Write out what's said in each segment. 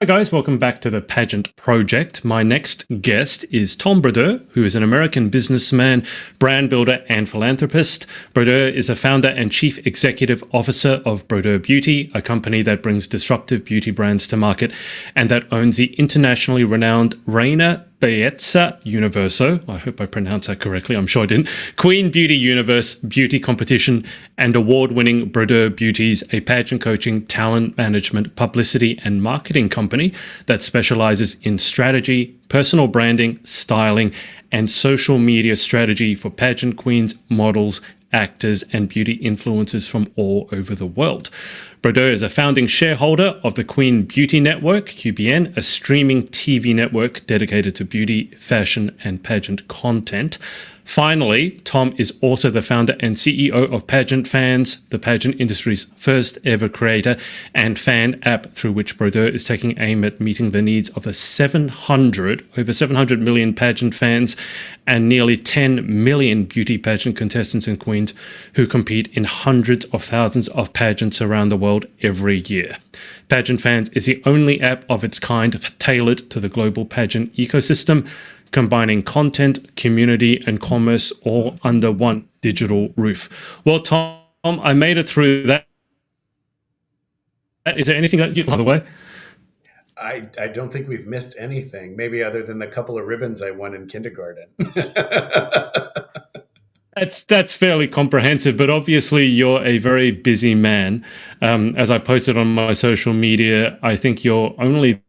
Hi guys, welcome back to the Pageant Project. My next guest is Thom Brodeur, who is an American businessman, brand builder, and philanthropist. Brodeur is a founder and chief executive officer of Brodeur Beauty, a company that brings disruptive beauty brands to market and that owns the internationally renowned Reina Bellezza Universo, I hope I pronounced that correctly, I'm sure I didn't, Queen Beauty Universe beauty competition, and award-winning Brodeur Beauties, a pageant coaching, talent management, publicity, and marketing company that specializes in strategy, personal branding, styling, and social media strategy for pageant queens, models, actors, and beauty influencers from all over the world. Brodeur is a founding shareholder of the Queen Beauty Network, QBN, a streaming TV network dedicated to beauty, fashion, and pageant content. Finally, Thom is also the founder and CEO of Pageant Fans, the pageant industry's first ever creator and fan app through which Brodeur is taking aim at meeting the needs of over 700 million pageant fans and nearly 10 million beauty pageant contestants and queens who compete in hundreds of thousands of pageants around the world every year. Pageant Fans is the only app of its kind tailored to the global pageant ecosystem, combining content, community, and commerce all under one digital roof. Well, Thom, I made it through that. Is there anything that you'd by the way? I don't think we've missed anything, maybe other than the couple of ribbons I won in kindergarten. That's fairly comprehensive, but obviously you're a very busy man. As I posted on my social media, I think you're only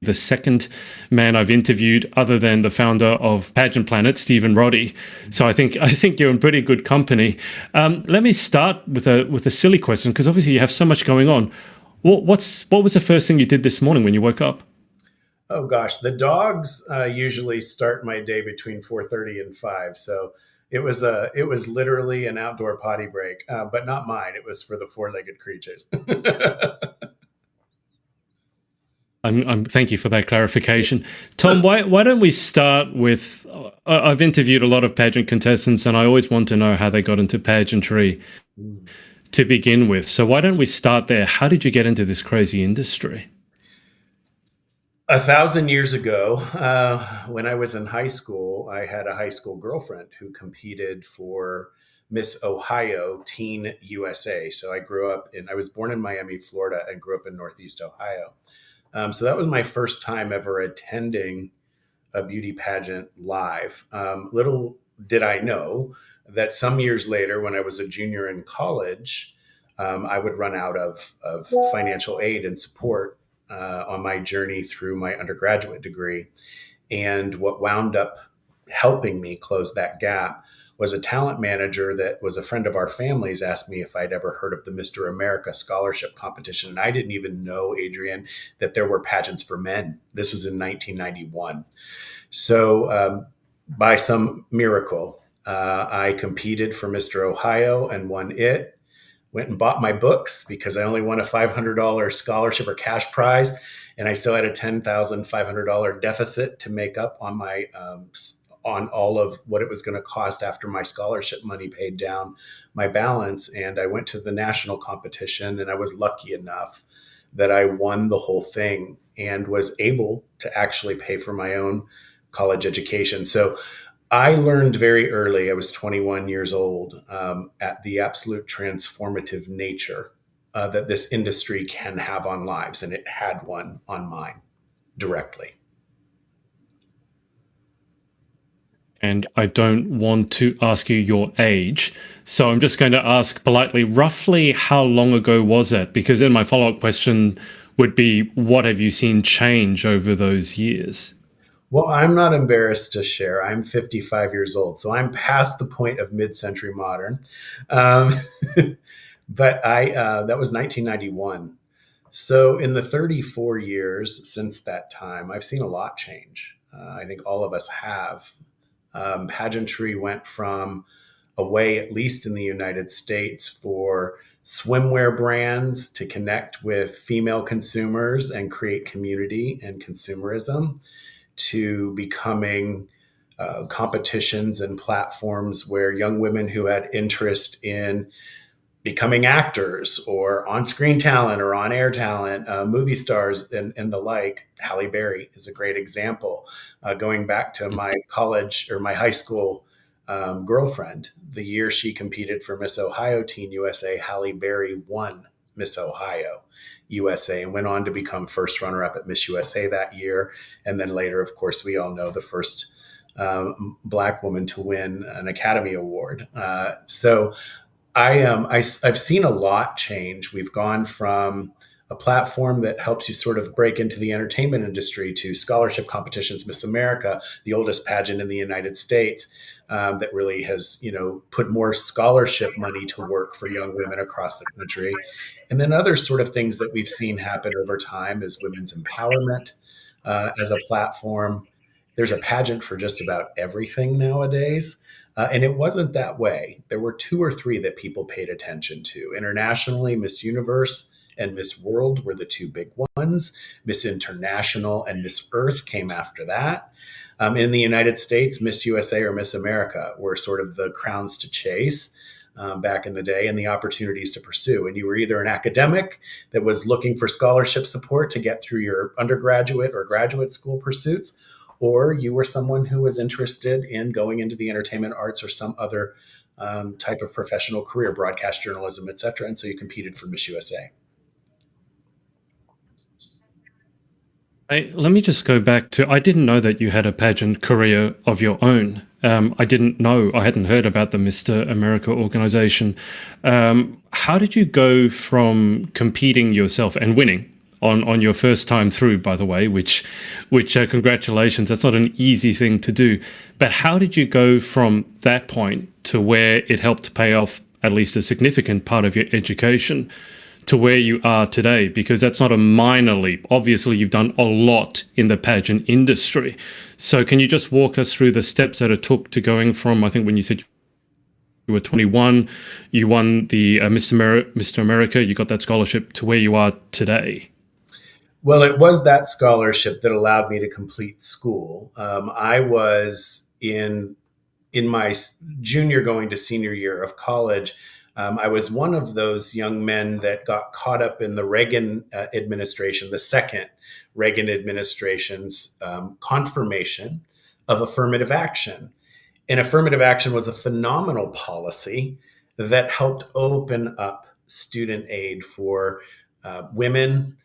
the second man I've interviewed other than the founder of Pageant Planet, Stephen Roddy. So I think you're in pretty good company. Let me start with a silly question, because obviously you have so much going on. What was the first thing you did this morning when you woke up? Oh gosh, the dogs usually start my day between 4:30 and 5. So it was literally an outdoor potty break, but not mine. It was for the four-legged creatures. Thank you for that clarification. Thom, why don't we start with, I've interviewed a lot of pageant contestants and I always want to know how they got into pageantry to begin with. So why don't we start there? How did you get into this crazy industry? 1,000 years ago, when I was in high school, I had a high school girlfriend who competed for Miss Ohio Teen USA. So I was born in Miami, Florida, and grew up in Northeast Ohio. So that was my first time ever attending a beauty pageant live. Little did I know that some years later, when I was a junior in college, I would run out of financial aid and support on my journey through my undergraduate degree. And what wound up helping me close that gap was a talent manager that was a friend of our family's asked me if I'd ever heard of the Mr. America scholarship competition. And I didn't even know, Adrian, that there were pageants for men. This was in 1991. So by some miracle, I competed for Mr. Ohio and won it. Went and bought my books because I only won a $500 scholarship or cash prize. And I still had a $10,500 deficit to make up on my on all of what it was going to cost after my scholarship money paid down my balance. And I went to the national competition and I was lucky enough that I won the whole thing and was able to actually pay for my own college education. So I learned very early, I was 21 years old, at the absolute transformative nature that this industry can have on lives. And it had one on mine directly. And I don't want to ask you your age, so I'm just going to ask politely, roughly how long ago was it? Because then my follow-up question would be, what have you seen change over those years? Well, I'm not embarrassed to share. I'm 55 years old, so I'm past the point of mid-century modern. Um, but that was 1991. So in the 34 years since that time, I've seen a lot change. I think all of us have. Pageantry went from a way, at least in the United States, for swimwear brands to connect with female consumers and create community and consumerism, to becoming competitions and platforms where young women who had interest in becoming actors or on-screen talent or on-air talent, movie stars and the like. Halle Berry is a great example. Going back to my college or my high school girlfriend, the year she competed for Miss Ohio Teen USA, Halle Berry won Miss Ohio USA and went on to become first runner-up at Miss USA that year. And then later, of course, we all know the first Black woman to win an Academy Award. So I've seen a lot change. We've gone from a platform that helps you sort of break into the entertainment industry to scholarship competitions. Miss America, the oldest pageant in the United States, that really has, put more scholarship money to work for young women across the country. And then other sort of things that we've seen happen over time is women's empowerment as a platform. There's a pageant for just about everything nowadays. And it wasn't that way. There were two or three that people paid attention to. Internationally, Miss Universe and Miss World were the two big ones. Miss International and Miss Earth came after that. In the United States, Miss USA or Miss America were sort of the crowns to chase back in the day and the opportunities to pursue. And you were either an academic that was looking for scholarship support to get through your undergraduate or graduate school pursuits, or you were someone who was interested in going into the entertainment arts or some other type of professional career, broadcast journalism, et cetera. And so you competed for Miss USA. Let me just go back to, I didn't know that you had a pageant career of your own. I didn't know, I hadn't heard about the Mr. America organization. How did you go from competing yourself and winning on your first time through, by the way, which congratulations, that's not an easy thing to do. But how did you go from that point to where it helped pay off at least a significant part of your education to where you are today? Because that's not a minor leap. Obviously, you've done a lot in the pageant industry. So can you just walk us through the steps that it took to going from, I think when you said you were 21, you won the Mr. America, you got that scholarship, to where you are today? Well, it was that scholarship that allowed me to complete school. I was in my junior going to senior year of college. I was one of those young men that got caught up in the Reagan administration, the second Reagan administration's confirmation of affirmative action. And affirmative action was a phenomenal policy that helped open up student aid for women,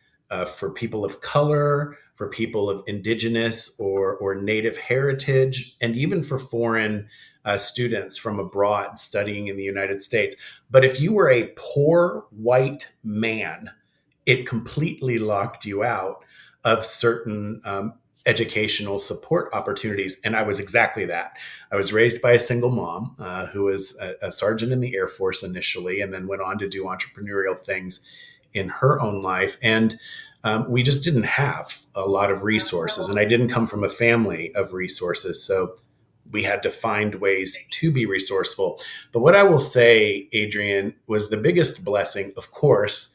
for people of color, for people of indigenous or native heritage, and even for foreign students from abroad studying in the United States. But if you were a poor white man, it completely locked you out of certain educational support opportunities. And I was exactly that. I was raised by a single mom who was a sergeant in the Air Force initially, and then went on to do entrepreneurial things in her own life. And we just didn't have a lot of resources. And I didn't come from a family of resources. So we had to find ways to be resourceful. But what I will say, Adrian, was the biggest blessing, of course,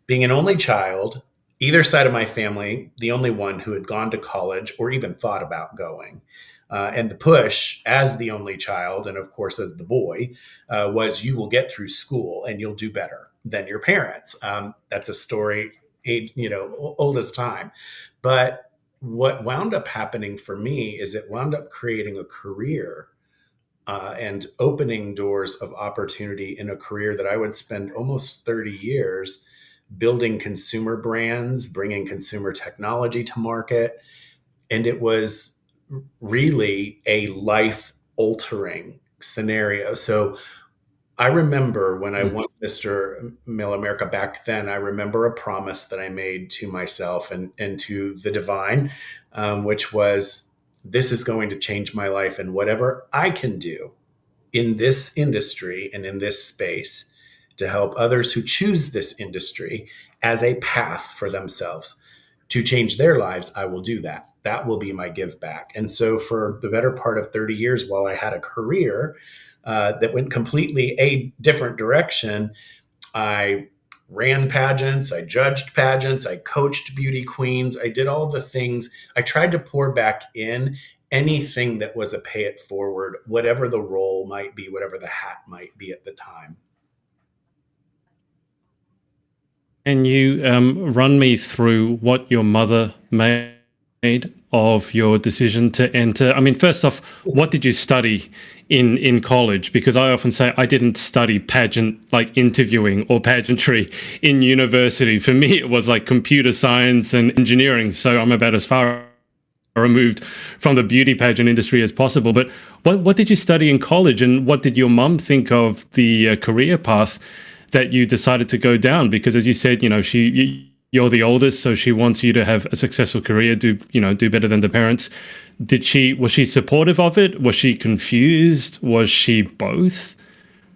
being an only child, either side of my family, the only one who had gone to college or even thought about going. And the push as the only child, and of course as the boy, was you will get through school and you'll do better than your parents. That's a story, old as time. But what wound up happening for me is it wound up creating a career and opening doors of opportunity in a career that I would spend almost 30 years building consumer brands, bringing consumer technology to market. And it was really a life altering scenario. So I remember when I won Mr. Mill America back then, I remember a promise that I made to myself and to the divine, which was, this is going to change my life, and whatever I can do in this industry and in this space to help others who choose this industry as a path for themselves to change their lives, I will do that. That will be my give back. And so for the better part of 30 years, while I had a career that went completely a different direction, I ran pageants, I judged pageants, I coached beauty queens, I did all the things. I tried to pour back in anything that was a pay it forward, whatever the role might be, whatever the hat might be at the time. Can you run me through what your mother made of your decision to enter? I mean, first off, what did you study in college? Because I often say I didn't study pageant like interviewing or pageantry in university. For me, it was like computer science and engineering. So I'm about as far removed from the beauty pageant industry as possible. But what did you study in college, and what did your mum think of the career path that you decided to go down? Because as you said, you're the oldest, so she wants you to have a successful career, do better than the parents. Was she supportive of it? Was she confused? Was she both?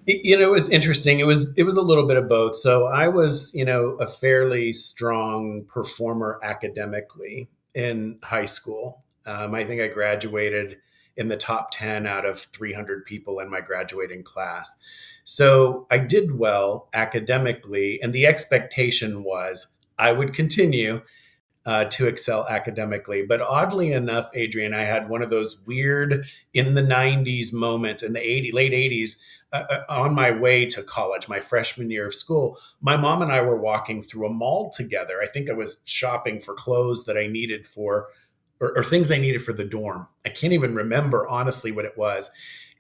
It was interesting. It was a little bit of both. So I was, a fairly strong performer academically in high school. I think I graduated in the top 10 out of 300 people in my graduating class. So I did well academically, and the expectation was I would continue to excel academically. But oddly enough, Adrian, I had one of those weird in the 90s moments in the late 80s on my way to college, my freshman year of school. My mom and I were walking through a mall together. I think I was shopping for clothes that I needed or things I needed for the dorm. I can't even remember honestly what it was.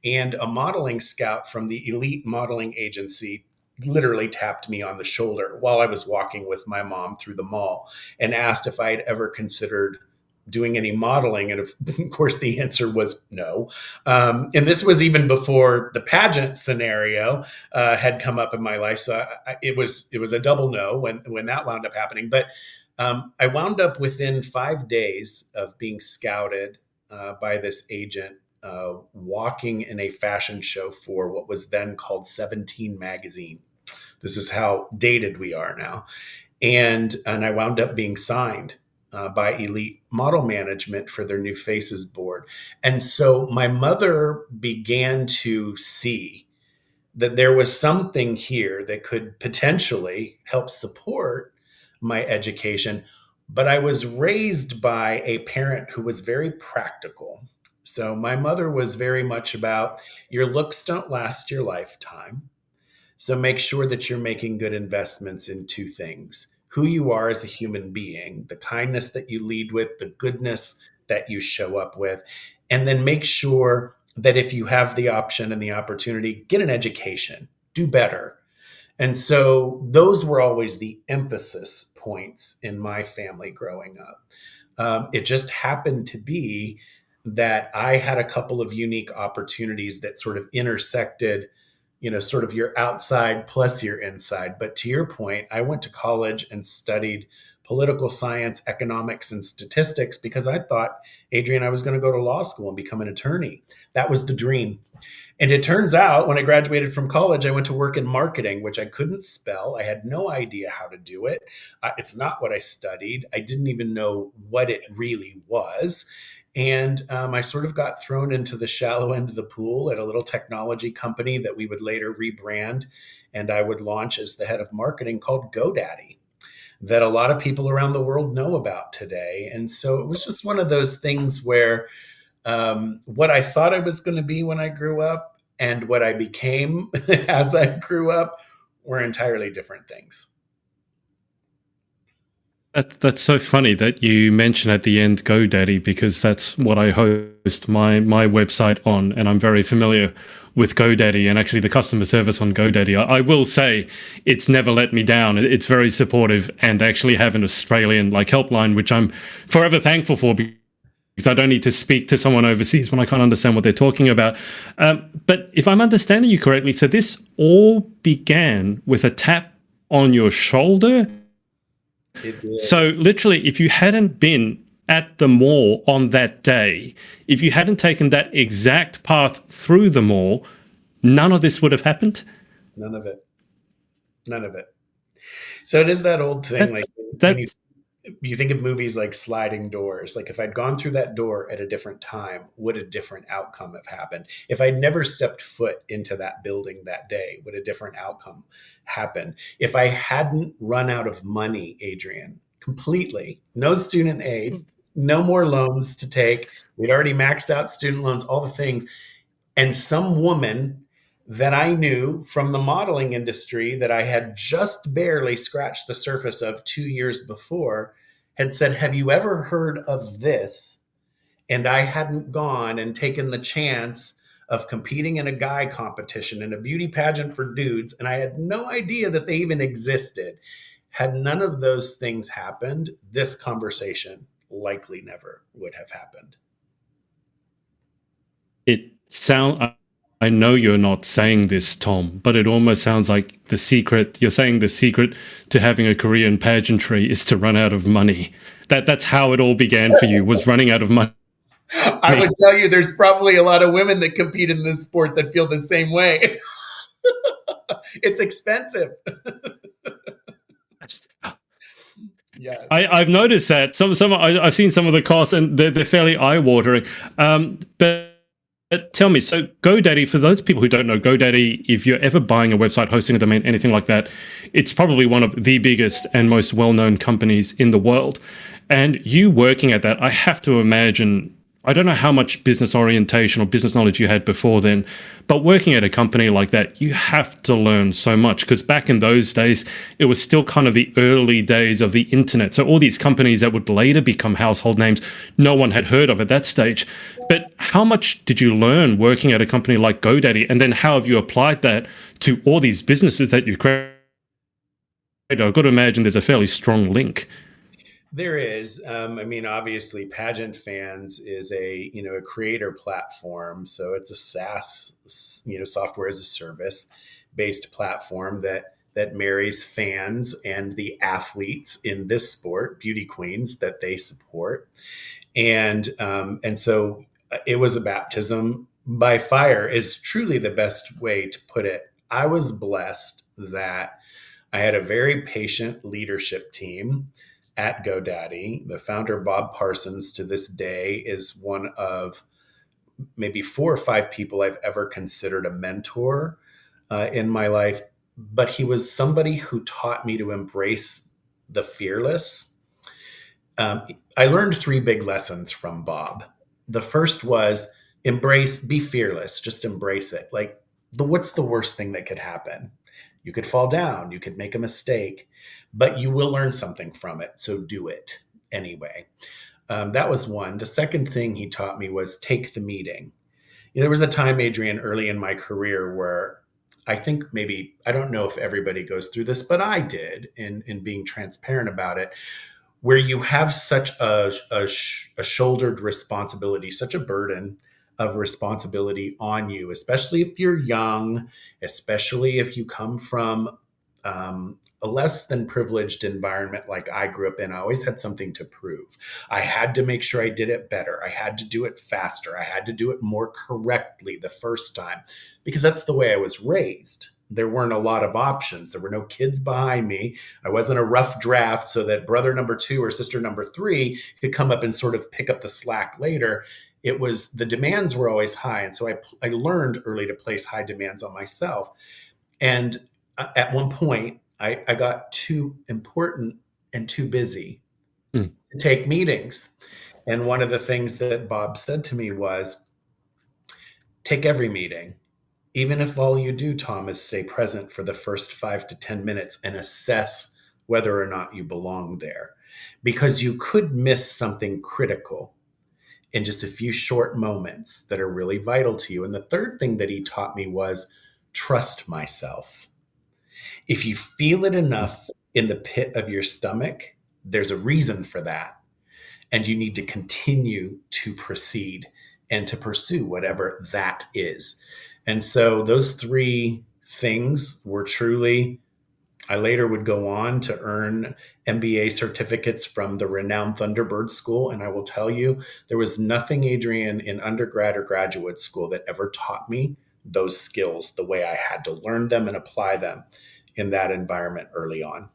And a modeling scout from the elite modeling agency literally tapped me on the shoulder while I was walking with my mom through the mall and asked if I had ever considered doing any modeling. And of course, the answer was no. And this was even before the pageant scenario had come up in my life. So it was a double no when that wound up happening. But I wound up within 5 days of being scouted by this agent, walking in a fashion show for what was then called 17 magazine. This is how dated we are now. And I wound up being signed by Elite Model Management for their New Faces board. And so my mother began to see that there was something here that could potentially help support my education. But I was raised by a parent who was very practical. So my mother was very much about your looks don't last your lifetime. So make sure that you're making good investments in two things: who you are as a human being, the kindness that you lead with, the goodness that you show up with, and then make sure that if you have the option and the opportunity, get an education, do better. And so those were always the emphasis points in my family growing up. It just happened to be that I had a couple of unique opportunities that sort of intersected, sort of your outside plus your inside. But to your point, I went to college and studied political science, economics, and statistics because I thought, Adrian, I was going to go to law school and become an attorney. That was the dream. And it turns out when I graduated from college, I went to work in marketing, which I couldn't spell. I had no idea how to do it. It's not what I studied. I didn't even know what it really was. And I sort of got thrown into the shallow end of the pool at a little technology company that we would later rebrand and I would launch as the head of marketing, called GoDaddy, that a lot of people around the world know about today. And so it was just one of those things where what I thought I was going to be when I grew up and what I became as I grew up were entirely different things. That's so funny that you mention at the end GoDaddy, because that's what I host my website on, and I'm very familiar with GoDaddy and actually the customer service on GoDaddy. I will say it's never let me down. It's very supportive, and actually have an Australian like helpline, which I'm forever thankful for, because I don't need to speak to someone overseas when I can't understand what they're talking about. But if I'm understanding you correctly, so this all began with a tap on your shoulder. So literally, if you hadn't been at the mall on that day, if you hadn't taken that exact path through the mall, none of this would have happened. None of it. None of it. So it is that old thing, like when you think of movies like sliding doors. Like if I'd gone through that door at a different time, would a different outcome have happened? If I'd never stepped foot into that building that day, would a different outcome happen? If I hadn't run out of money, Adrian, completely, no student aid, no more loans to take, we'd already maxed out student loans, all the things, and some woman that I knew from the modeling industry that I had just barely scratched the surface of 2 years before had said, "Have you ever heard of this?" And I hadn't gone and taken the chance of competing in a guy competition in a beauty pageant for dudes. And I had no idea that they even existed. Had none of those things happened, this conversation likely never would have happened. It sound I know you're not saying this, Tom, but it almost sounds like the secret. You're saying the secret to having a career in pageantry is to run out of money. That's how it all began for you, was running out of money. I would tell you there's probably a lot of women that compete in this sport that feel the same way. It's expensive. Yes. I've noticed that I've seen some of the costs, and they're fairly eye-watering. But tell me, so GoDaddy, for those people who don't know, GoDaddy, if you're ever buying a website, hosting a domain, anything like that, it's probably one of the biggest and most well-known companies in the world. And you working at that, I have to imagine, I don't know how much business orientation or business knowledge you had before then, but working at a company like that, you have to learn so much, because back in those days, it was still kind of the early days of the internet. So all these companies that would later become household names, no one had heard of at that stage. But how much did you learn working at a company like GoDaddy? And then how have you applied that to all these businesses that you've created? I've got to imagine there's a fairly strong link. There is. I mean, obviously, Pageant Fans is a creator platform, so it's a SaaS, software as a service based platform that marries fans and the athletes in this sport, beauty queens, that they support, and so it was a baptism by fire is truly the best way to put it. I was blessed that I had a very patient leadership team at GoDaddy. The founder, Bob Parsons, to this day is one of maybe 4 or 5 people I've ever considered a mentor in my life. But he was somebody who taught me to embrace the fearless. I learned 3 big lessons from Bob. The first was be fearless, just embrace it. Like, what's the worst thing that could happen? You could fall down, you could make a mistake, but you will learn something from it. So do it anyway. That was one. The second thing he taught me was take the meeting. There was a time, Adrian, early in my career where I think maybe, I don't know if everybody goes through this, but I did in being transparent about it, where you have such a shouldered responsibility, such a burden of responsibility on you, especially if you're young, especially if you come from a less than privileged environment like I grew up in. I always had something to prove. I had to make sure I did it better. I had to do it faster. I had to do it more correctly the first time, because that's the way I was raised. There weren't a lot of options. There were no kids behind me. I wasn't a rough draft so that brother number 2 or sister number 3 could come up and sort of pick up the slack later. It was, the demands were always high. And so I learned early to place high demands on myself. And at one point, I got too important and too busy to take meetings. And one of the things that Bob said to me was, take every meeting. Even if all you do, Tom, is stay present for the first 5 to 10 minutes and assess whether or not you belong there. Because you could miss something critical in just a few short moments that are really vital to you. And the third thing that he taught me was trust myself. If you feel it enough in the pit of your stomach, there's a reason for that. And you need to continue to proceed and to pursue whatever that is. And so those 3 things were truly, I later would go on to earn MBA certificates from the renowned Thunderbird School. And I will tell you, there was nothing, Adrian, in undergrad or graduate school that ever taught me those skills the way I had to learn them and apply them in that environment early on.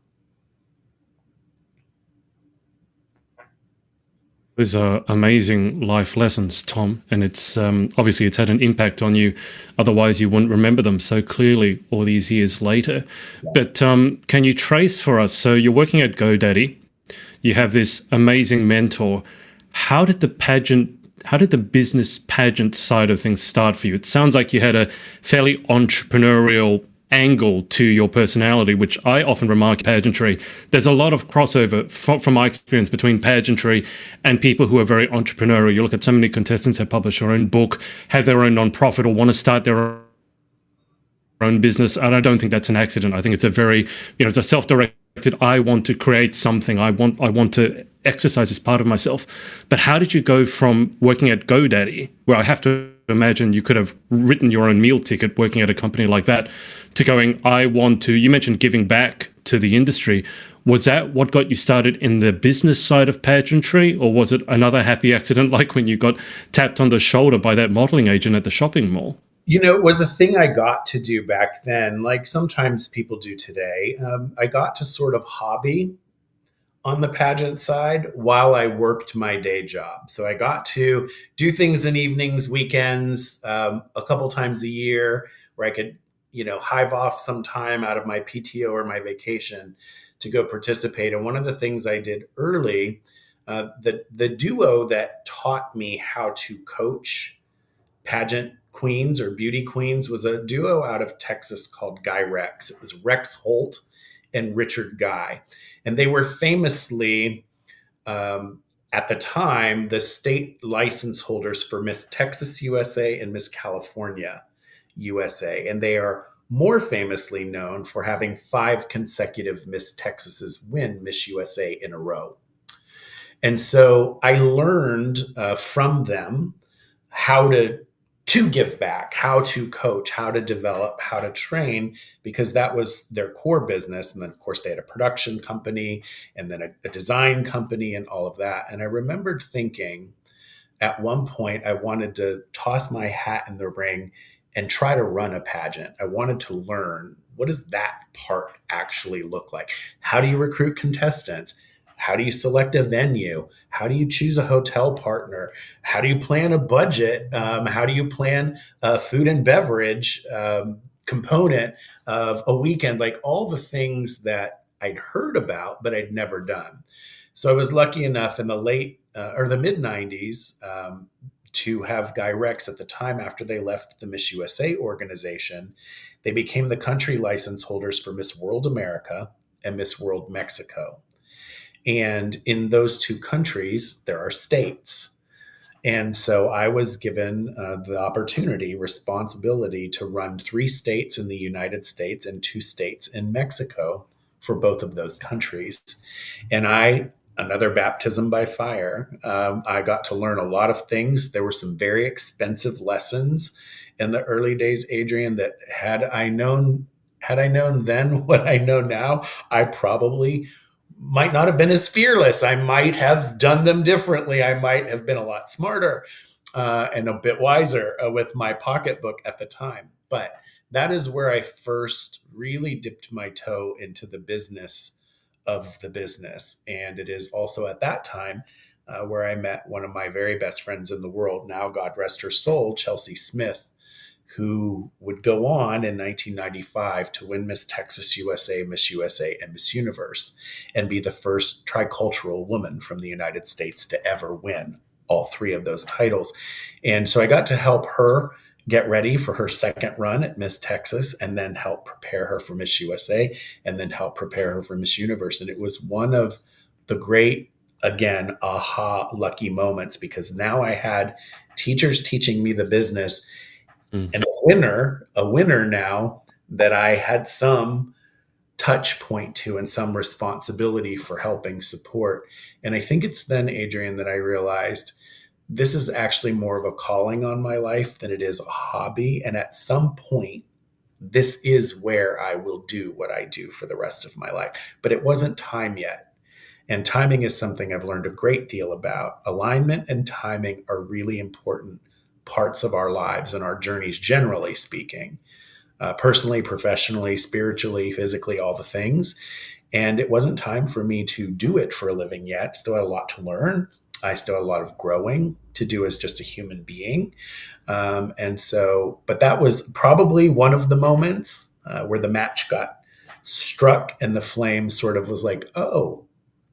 Those are amazing life lessons, Tom, and it's obviously it's had an impact on you. Otherwise, you wouldn't remember them so clearly all these years later. Yeah. But can you trace for us? So you're working at GoDaddy. You have this amazing mentor. How did the pageant how did the business pageant side of things start for you? It sounds like you had a fairly entrepreneurial angle to your personality, which I often remark in pageantry. There's a lot of crossover from my experience between pageantry and people who are very entrepreneurial. You look at so many contestants who publish their own book, have their own nonprofit, or want to start their own business. And I don't think that's an accident. I think it's a very, it's a self-directed, I want to create something. I want to exercise this part of myself. But how did you go from working at GoDaddy, where I have to imagine you could have written your own meal ticket working at a company like that, to going, you mentioned giving back to the industry. Was that what got you started in the business side of pageantry, or was it another happy accident like when you got tapped on the shoulder by that modeling agent at the shopping mall? It was a thing I got to do back then, like sometimes people do today. I got to sort of hobby on the pageant side while I worked my day job. So I got to do things in evenings, weekends, a couple times a year where I could, hive off some time out of my PTO or my vacation to go participate. And one of the things I did early, the duo that taught me how to coach pageant queens or beauty queens was a duo out of Texas called Guy Rex. It was Rex Holt and Richard Guy. And they were famously, at the time, the state license holders for Miss Texas USA and Miss California USA. And they are more famously known for having 5 consecutive Miss Texases win Miss USA in a row. And so I learned from them how to give back, how to coach, how to develop, how to train, because that was their core business. And then, of course, they had a production company and then a design company and all of that. And I remembered thinking at one point, I wanted to toss my hat in the ring and try to run a pageant. I wanted to learn, what does that part actually look like? How do you recruit contestants? How do you select a venue? How do you choose a hotel partner? How do you plan a budget? How do you plan a food and beverage component of a weekend? Like all the things that I'd heard about, but I'd never done. So I was lucky enough in the late or the mid 90s to have Guy Rex at the time, after they left the Miss USA organization. They became the country license holders for Miss World America and Miss World Mexico. And in those 2 countries, there are states. And so I was given the opportunity, responsibility to run 3 states in the United States and 2 states in Mexico for both of those countries. And another baptism by fire. I got to learn a lot of things. There were some very expensive lessons in the early days, Adrian, that had I known then what I know now, I probably might not have been as fearless. I might have done them differently. I might have been a lot smarter and a bit wiser with my pocketbook at the time. But that is where I first really dipped my toe into the business of the business. And it is also at that time where I met one of my very best friends in the world, now God rest her soul, Chelsea Smith, who would go on in 1995 to win Miss Texas USA, Miss USA, and Miss Universe, and be the first tricultural woman from the United States to ever win all 3 of those titles. And so I got to help her get ready for her second run at Miss Texas, and then help prepare her for Miss USA, and then help prepare her for Miss Universe. And it was one of the great, again, aha, lucky moments, because now I had teachers teaching me the business, and a winner now that I had some touch point to and some responsibility for helping support. And I think it's then, Adrian, that I realized this is actually more of a calling on my life than it is a hobby. And at some point, this is where I will do what I do for the rest of my life. But it wasn't time yet. And timing is something I've learned a great deal about. Alignment and timing are really important parts of our lives and our journeys, generally speaking, personally, professionally, spiritually, physically, all the things. And it wasn't time for me to do it for a living yet. Still had a lot to learn. I still had a lot of growing to do as just a human being. But that was probably one of the moments where the match got struck and the flame sort of was like, oh,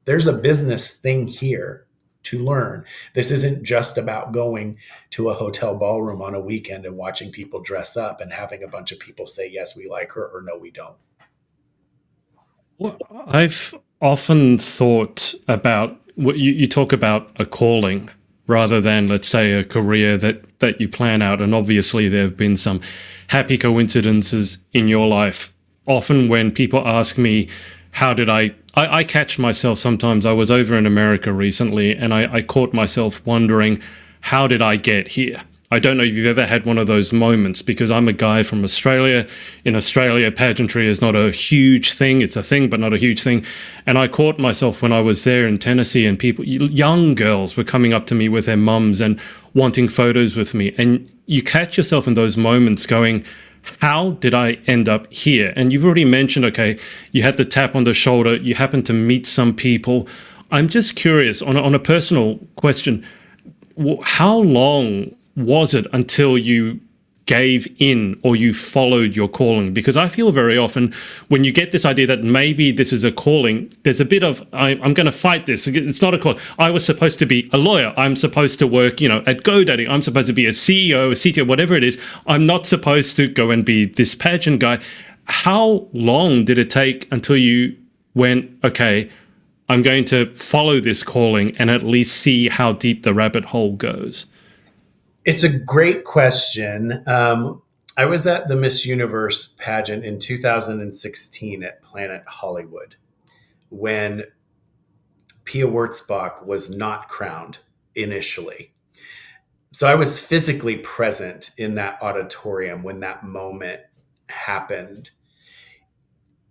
there's a business thing here to learn. This isn't just about going to a hotel ballroom on a weekend and watching people dress up and having a bunch of people say, yes, we like her, or no, we don't. Well, I've often thought about what you talk about a calling rather than, let's say, a career that you plan out. And obviously, there have been some happy coincidences in your life. Often, when people ask me, how did I catch myself sometimes. I was over in America recently and I caught myself wondering, how did I get here? I don't know if you've ever had one of those moments, because I'm a guy from Australia. In Australia, pageantry is not a huge thing. It's a thing, but not a huge thing. And I caught myself when I was there in Tennessee, and people, young girls were coming up to me with their mums and wanting photos with me. And you catch yourself in those moments going, how did I end up here? And you've already mentioned, okay, you had the tap on the shoulder, you happened to meet some people. I'm just curious, on a personal question, how long was it until you gave in or you followed your calling? Because I feel very often when you get this idea that maybe this is a calling, there's a bit of, I'm going to fight this. It's not a call. I was supposed to be a lawyer. I'm supposed to work, at GoDaddy. I'm supposed to be a CEO, a CTO, whatever it is. I'm not supposed to go and be this pageant guy. How long did it take until you went, okay, I'm going to follow this calling and at least see how deep the rabbit hole goes? It's a great question. I was at the Miss Universe pageant in 2016 at Planet Hollywood when Pia Wurtzbach was not crowned initially. So I was physically present in that auditorium when that moment happened.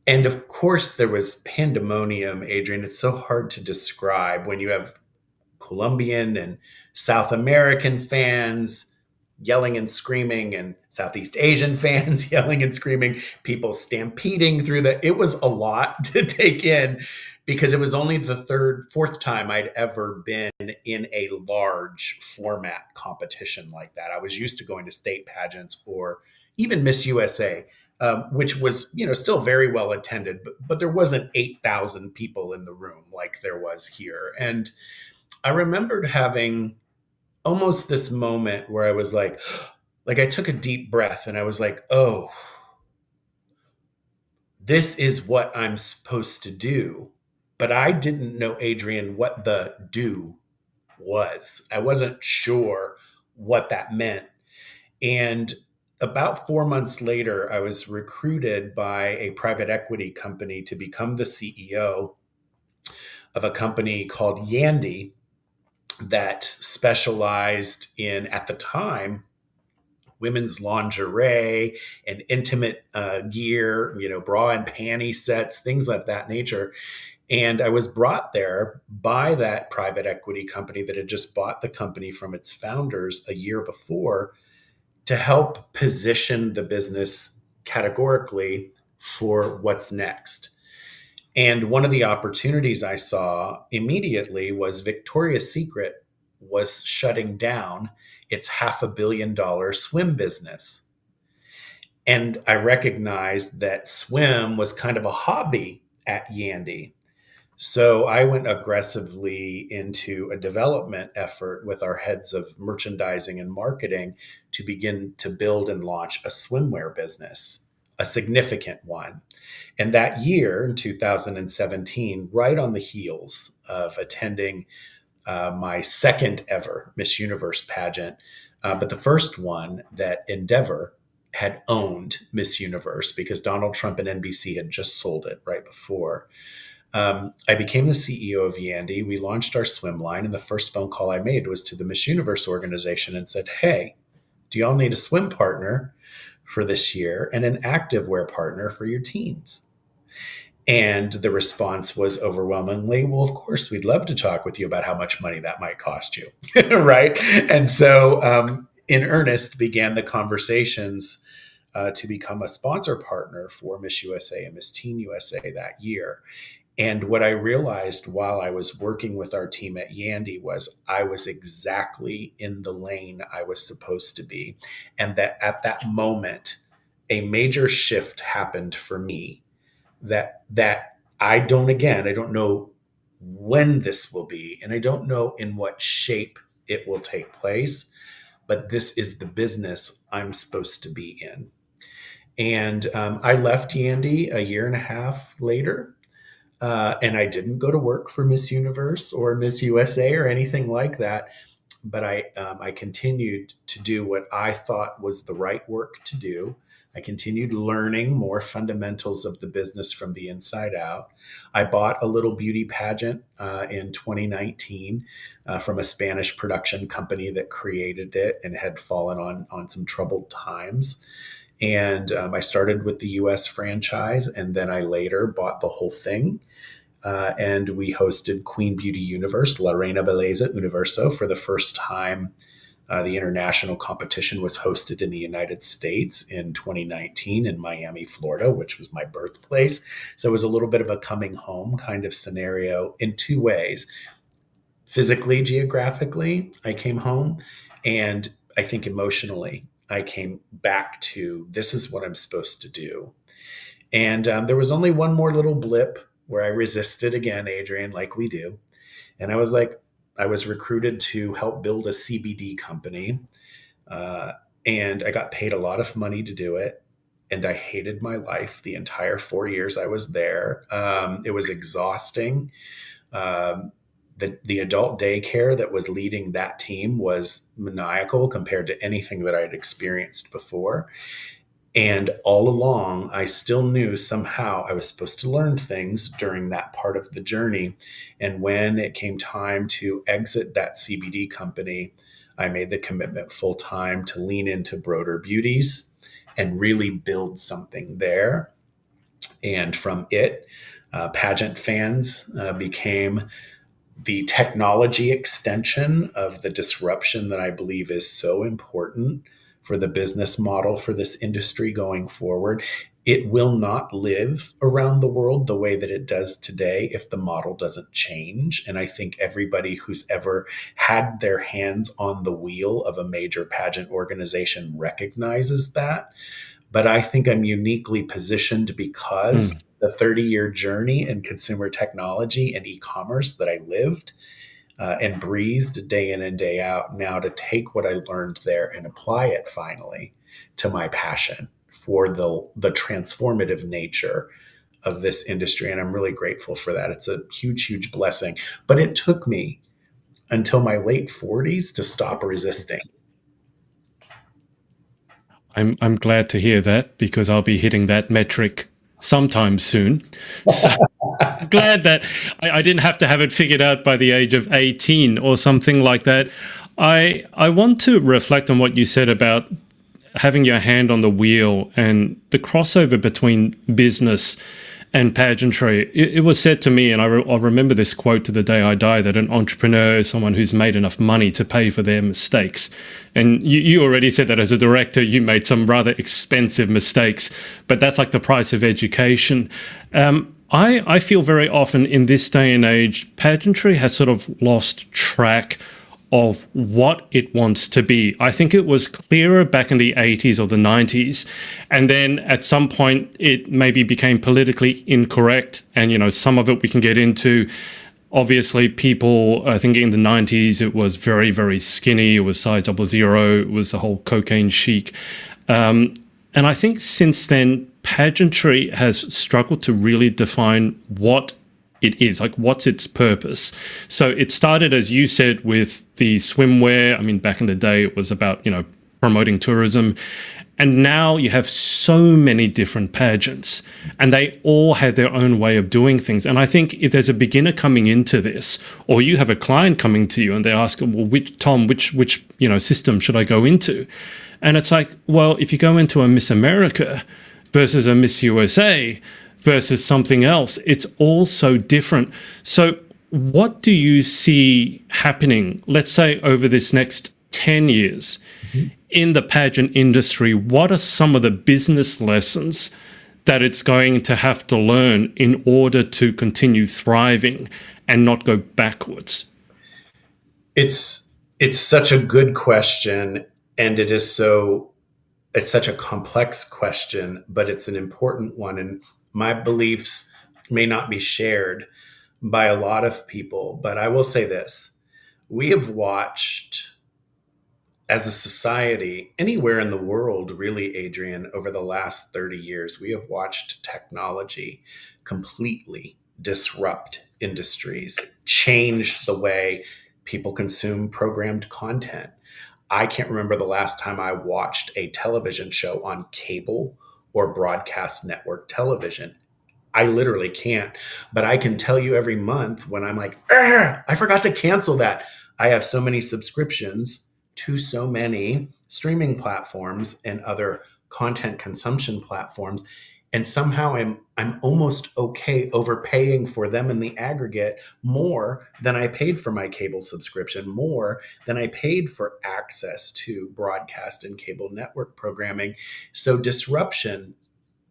And of course, there was pandemonium, Adrian. It's so hard to describe when you have Colombian and South American fans yelling and screaming, and Southeast Asian fans yelling and screaming, people stampeding through it was a lot to take in, because it was only the fourth time I'd ever been in a large format competition like that. I was used to going to state pageants or even Miss USA, which was, still very well attended, but there wasn't 8,000 people in the room like there was here. And I remembered having almost this moment where I was like I took a deep breath and I was like, oh, this is what I'm supposed to do. But I didn't know, Adrian, what the do was. I wasn't sure what that meant. And about 4 months later, I was recruited by a private equity company to become the CEO of a company called Yandy that specialized in, at the time, women's lingerie and intimate gear, bra and panty sets, things of that nature. And I was brought there by that private equity company that had just bought the company from its founders a year before to help position the business categorically for what's next. And one of the opportunities I saw immediately was Victoria's Secret was shutting down its $500 million swim business. And I recognized that swim was kind of a hobby at Yandy. So I went aggressively into a development effort with our heads of merchandising and marketing to begin to build and launch a swimwear business, a significant one. And that year, in 2017, right on the heels of attending my second ever Miss Universe pageant, but the first one that Endeavor had owned Miss Universe because Donald Trump and NBC had just sold it right before. I became the CEO of Yandy. We launched our swim line, and the first phone call I made was to the Miss Universe organization and said, hey, do y'all need a swim partner for this year and an activewear partner for your teens? And the response was overwhelmingly, well, of course, we'd love to talk with you about how much money that might cost you. Right. And so in earnest began the conversations to become a sponsor partner for Miss USA and Miss Teen USA that year. And what I realized while I was working with our team at Yandy was I was exactly in the lane I was supposed to be. And that at that moment, a major shift happened for me that I don't know when this will be, and I don't know in what shape it will take place, but this is the business I'm supposed to be in. And I left Yandy a year and a half later. And I didn't go to work for Miss Universe or Miss USA or anything like that. But I continued to do what I thought was the right work to do. I continued learning more fundamentals of the business from the inside out. I bought a little beauty pageant in 2019 from a Spanish production company that created it and had fallen on some troubled times. And I started with the US franchise, and then I later bought the whole thing. And we hosted Queen Beauty Universe, La Reina Belleza Universo, for the first time. The international competition was hosted in the United States in 2019 in Miami, Florida, which was my birthplace. So it was a little bit of a coming home kind of scenario in two ways. Physically, geographically, I came home, and I think emotionally, I came back to this is what I'm supposed to do. And there was only one more little blip where I resisted again, Adrian, like we do. And I was like, I was recruited to help build a CBD company. Uh, and I got paid a lot of money to do it. And I hated my life the entire 4 years I was there. It was exhausting. Um, the adult daycare that was leading that team was maniacal compared to anything that I'd experienced before. And all along, I still knew somehow I was supposed to learn things during that part of the journey. And when it came time to exit that CBD company, I made the commitment full time to lean into Brodeur Beauties and really build something there. And from it, Pageant fans became the technology extension of the disruption that I believe is so important for the business model for this industry going forward. It will not live around the world the way that it does today if the model doesn't change. And I think everybody who's ever had their hands on the wheel of a major pageant organization recognizes that. But I think I'm uniquely positioned because the 30-year journey in consumer technology and e-commerce that I lived and breathed day in and day out, now to take what I learned there and apply it finally to my passion for the transformative nature of this industry. And I'm really grateful for that. It's a huge, huge blessing. But it took me until my late 40s to stop resisting. I'm glad to hear that, because I'll be hitting that metric sometime soon. So glad that I didn't have to have it figured out by the age of 18 or something like that. I want to reflect on what you said about having your hand on the wheel and the crossover between business and pageantry. It was said to me, and I'll remember this quote to the day I die, that an entrepreneur is someone who's made enough money to pay for their mistakes. And you already said that as a director, you made some rather expensive mistakes, but that's like the price of education. I feel very often in this day and age, pageantry has sort of lost track of what it wants to be. I think it was clearer back in the 80s or the 90s. And then at some point, it maybe became politically incorrect. And, some of it we can get into. Obviously, people, I think in the 90s, it was very, very skinny. It was size 00. It was the whole cocaine chic. And I think since then, pageantry has struggled to really define what it is, like what's its purpose. So it started, as you said, with the swimwear. I mean, back in the day, it was about, promoting tourism. And now you have so many different pageants, and they all have their own way of doing things. And I think if there's a beginner coming into this, or you have a client coming to you and they ask, well, which system should I go into? And it's like, well, if you go into a Miss America versus a Miss USA versus something else, it's all so different. So what do you see happening, let's say, over this next 10 years in the pageant industry? What are some of the business lessons that it's going to have to learn in order to continue thriving and not go backwards? It's such a good question, and it's such a complex question, but it's an important one. And my beliefs may not be shared by a lot of people. But I will say this: we have watched, as a society, anywhere in the world, really, Adrian, over the last 30 years, we have watched technology completely disrupt industries, change the way people consume programmed content. I can't remember the last time I watched a television show on cable or broadcast network television. I literally can't, but I can tell you every month when I'm like, I forgot to cancel that. I have so many subscriptions to so many streaming platforms and other content consumption platforms. And somehow I'm almost okay overpaying for them in the aggregate more than I paid for my cable subscription, more than I paid for access to broadcast and cable network programming. So disruption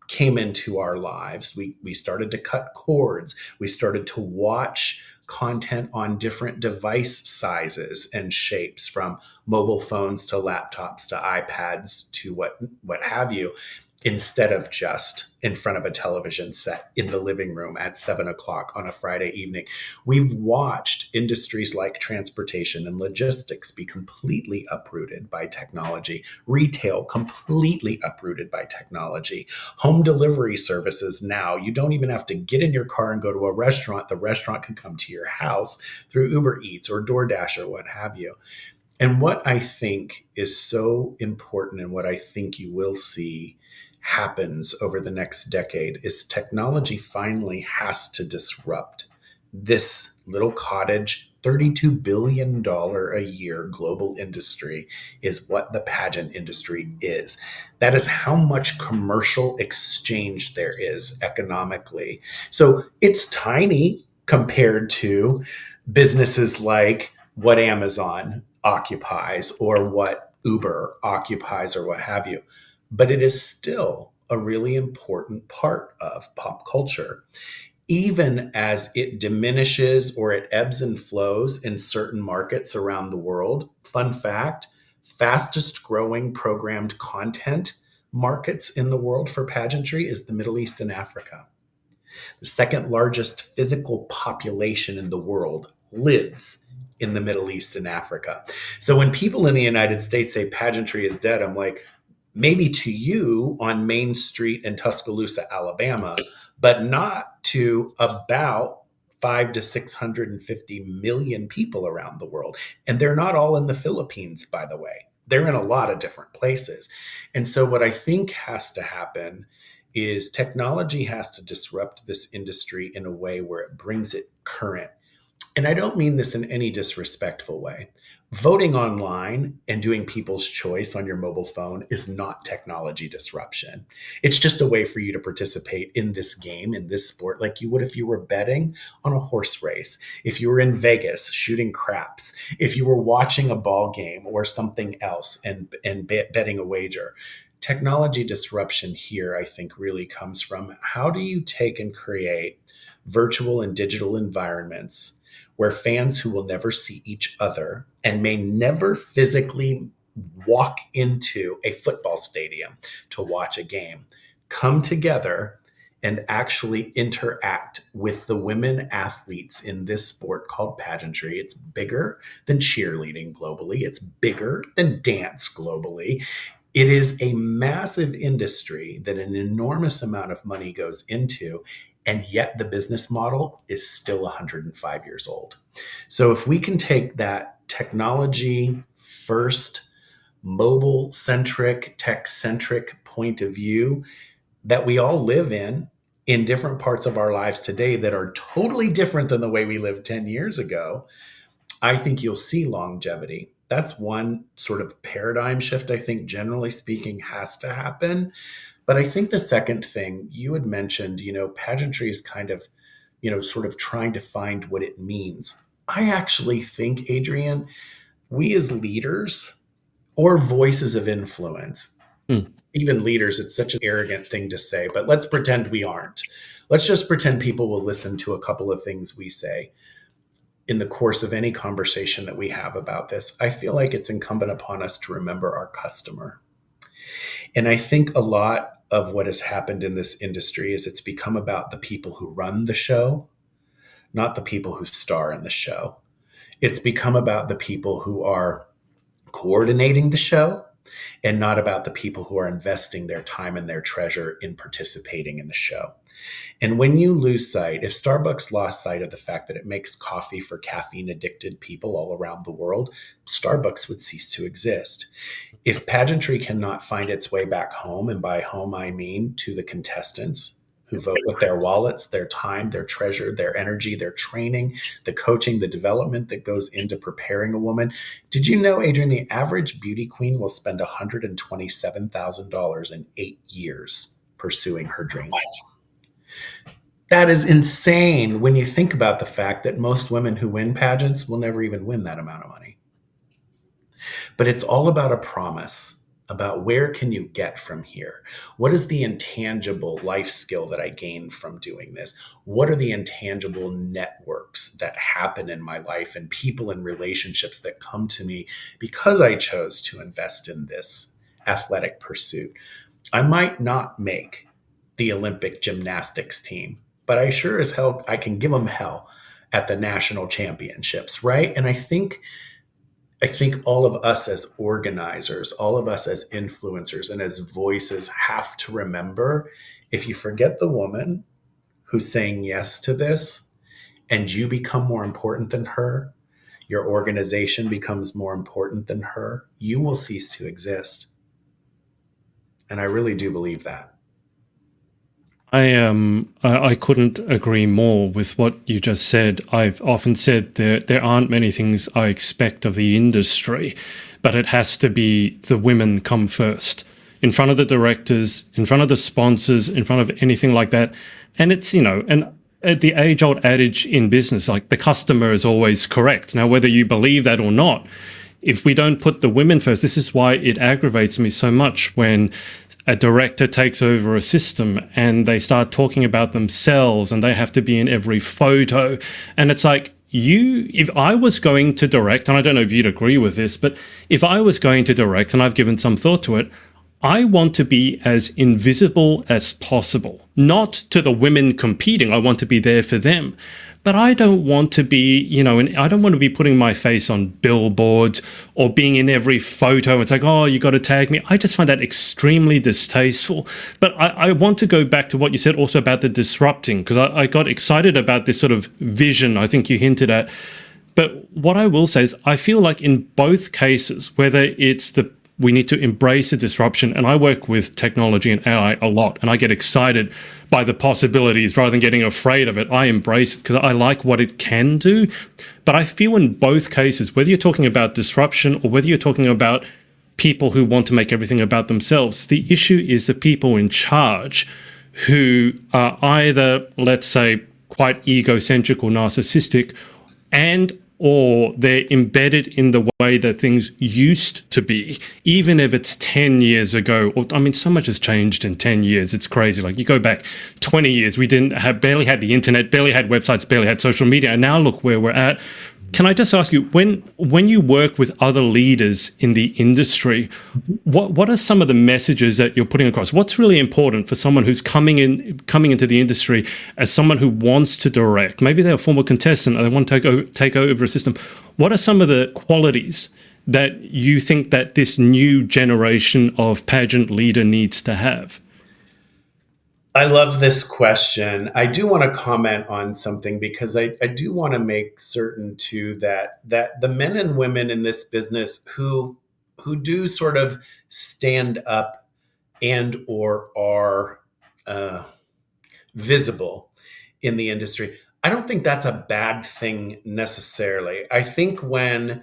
came into our lives. We started to cut cords. We started to watch content on different device sizes and shapes, from mobile phones to laptops to iPads to what have you, instead of just in front of a television set in the living room at 7 o'clock on a Friday evening. We've watched industries like transportation and logistics be completely uprooted by technology, retail completely uprooted by technology, home delivery services. Now you don't even have to get in your car and go to a restaurant. The restaurant can come to your house through Uber Eats or DoorDash or what have you. And what I think is so important, and what I think you will see happens over the next decade, is technology finally has to disrupt this little cottage $32 billion a year global industry. Is what the pageant industry is. That is how much commercial exchange there is economically. So it's tiny compared to businesses like what Amazon occupies or what Uber occupies or what have you. But it is still a really important part of pop culture, even as it diminishes or it ebbs and flows in certain markets around the world. Fun fact: fastest growing programmed content markets in the world for pageantry is the Middle East and Africa. The second largest physical population in the world lives in the Middle East and Africa. So when people in the United States say pageantry is dead, I'm like, maybe to you on Main Street in Tuscaloosa, Alabama, but not to about 5 to 650 million people around the world. And they're not all in the Philippines, by the way. They're in a lot of different places. And so what I think has to happen is technology has to disrupt this industry in a way where it brings it current. And I don't mean this in any disrespectful way. Voting online and doing people's choice on your mobile phone is not technology disruption. It's just a way for you to participate in this game, in this sport, like you would if you were betting on a horse race, if you were in Vegas shooting craps, if you were watching a ball game or something else and betting a wager. Technology disruption here, I think, really comes from how do you take and create virtual and digital environments where fans who will never see each other and may never physically walk into a football stadium to watch a game come together and actually interact with the women athletes in this sport called pageantry. It's bigger than cheerleading globally. It's bigger than dance globally. It is a massive industry that an enormous amount of money goes into, and yet the business model is still 105 years old. So if we can take that technology first, mobile centric, tech centric point of view that we all live in different parts of our lives today that are totally different than the way we lived 10 years ago, I think you'll see longevity. That's one sort of paradigm shift, I think, generally speaking, has to happen. But I think the second thing you had mentioned, pageantry is kind of, sort of trying to find what it means. I actually think, Adrian, we as leaders or voices of influence, Hmm. even leaders, it's such an arrogant thing to say, but let's pretend we aren't. Let's just pretend people will listen to a couple of things we say in the course of any conversation that we have about this. I feel like it's incumbent upon us to remember our customer. And I think a lot of what has happened in this industry is it's become about the people who run the show, not the people who star in the show. It's become about the people who are coordinating the show and not about the people who are investing their time and their treasure in participating in the show. And when you lose sight, if Starbucks lost sight of the fact that it makes coffee for caffeine addicted people all around the world, Starbucks would cease to exist. If pageantry cannot find its way back home, and by home I mean to the contestants who vote with their wallets, their time, their treasure, their energy, their training, the coaching, the development that goes into preparing a woman. Did you know, Adrian, the average beauty queen will spend $127,000 in 8 years pursuing her dream? That is insane when you think about the fact that most women who win pageants will never even win that amount of money. But it's all about a promise about where can you get from here? What is the intangible life skill that I gained from doing this? What are the intangible networks that happen in my life and people and relationships that come to me because I chose to invest in this athletic pursuit? I might not make the Olympic gymnastics team, but I sure as hell, I can give them hell at the national championships, right? And I think all of us as organizers, all of us as influencers and as voices have to remember, if you forget the woman who's saying yes to this and you become more important than her, your organization becomes more important than her, you will cease to exist. And I really do believe that. I couldn't agree more with what you just said. I've often said there aren't many things I expect of the industry, but it has to be the women come first, in front of the directors, in front of the sponsors, in front of anything like that. And it's, and the age-old adage in business, like the customer is always correct. Now, whether you believe that or not, if we don't put the women first, this is why it aggravates me so much when a director takes over a system and they start talking about themselves and they have to be in every photo. And it's like, if I was going to direct, and I don't know if you'd agree with this, but if I was going to direct, and I've given some thought to it, I want to be as invisible as possible, not to the women competing. I want to be there for them. But I don't want to be, and I don't want to be putting my face on billboards or being in every photo. It's like, oh, you got to tag me. I just find that extremely distasteful. But I want to go back to what you said also about the disrupting, because I got excited about this sort of vision I think you hinted at. But what I will say is I feel like in both cases, whether it's we need to embrace the disruption. And I work with technology and AI a lot, and I get excited by the possibilities rather than getting afraid of it. I embrace it because I like what it can do. But I feel in both cases, whether you're talking about disruption or whether you're talking about people who want to make everything about themselves, the issue is the people in charge who are either, let's say, quite egocentric or narcissistic, or they're embedded in the way that things used to be, even if it's 10 years ago. So much has changed in 10 years. It's crazy. Like you go back 20 years, we barely had the internet, barely had websites, barely had social media. And now look where we're at. Can I just ask you, when you work with other leaders in the industry, what are some of the messages that you're putting across? What's really important for someone who's coming into the industry as someone who wants to direct? Maybe they're a former contestant and they want to take over a system. What are some of the qualities that you think that this new generation of pageant leader needs to have? I love this question. I do want to comment on something because I do want to make certain too that the men and women in this business who do sort of stand up and or are visible in the industry, I don't think that's a bad thing necessarily. I think when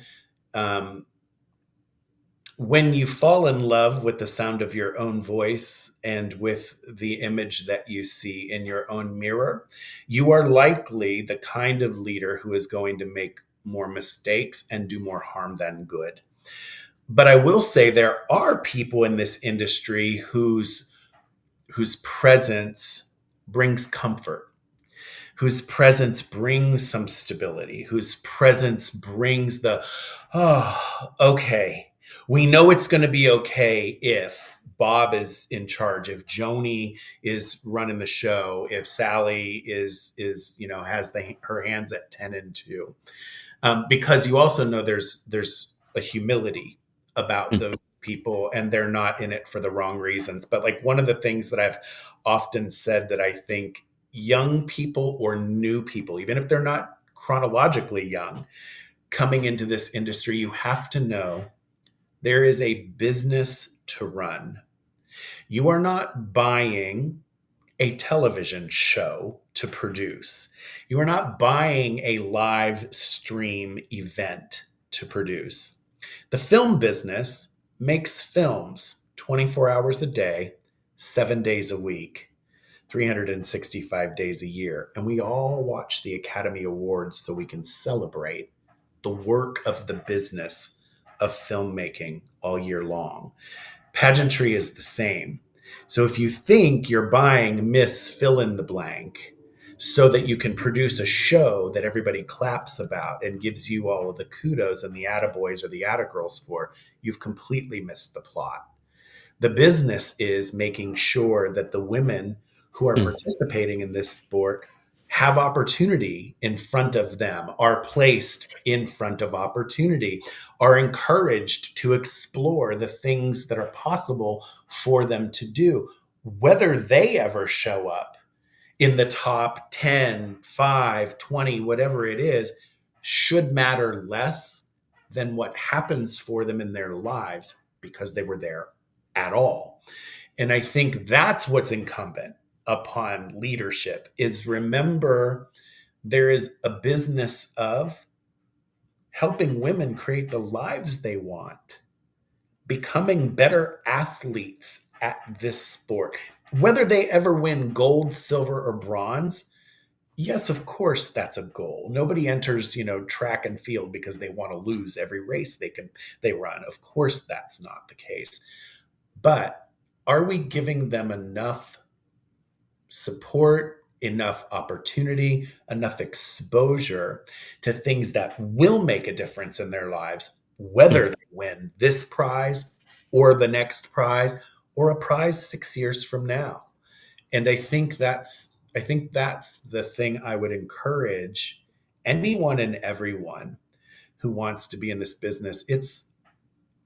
you fall in love with the sound of your own voice and with the image that you see in your own mirror, you are likely the kind of leader who is going to make more mistakes and do more harm than good. But I will say there are people in this industry whose presence brings comfort, whose presence brings some stability, whose presence brings okay, we know it's going to be okay if Bob is in charge, if Joni is running the show, if Sally is has her hands at 10 and 2, because you also know there's a humility about those people, and they're not in it for the wrong reasons. But like, one of the things that I've often said, that I think young people or new people, even if they're not chronologically young, coming into this industry, you have to know there is a business to run. You are not buying a television show to produce. You are not buying a live stream event to produce. The film business makes films 24 hours a day, 7 days a week, 365 days a year. And we all watch the Academy Awards so we can celebrate the work of the business of filmmaking all year long. Pageantry is the same. So if you think you're buying Miss Fill in the Blank so that you can produce a show that everybody claps about and gives you all of the kudos and the attaboys or the attagirls for, you've completely missed the plot. The business is making sure that the women who are participating in this sport have opportunity in front of them, are placed in front of opportunity, are encouraged to explore the things that are possible for them to do. Whether they ever show up in the top 10, 5, 20, whatever it is, should matter less than what happens for them in their lives because they were there at all. And I think that's what's incumbent upon leadership, is remember there is a business of helping women create the lives they want, becoming better athletes at this sport. Whether they ever win gold, silver, or bronze, yes, of course, that's a goal. Nobody enters, track and field because they want to lose every race they run. Of course, that's not the case. But are we giving them enough support, enough opportunity, enough exposure to things that will make a difference in their lives, whether they win this prize or the next prize or a prize 6 years from now? And I think that's the thing I would encourage anyone and everyone who wants to be in this business.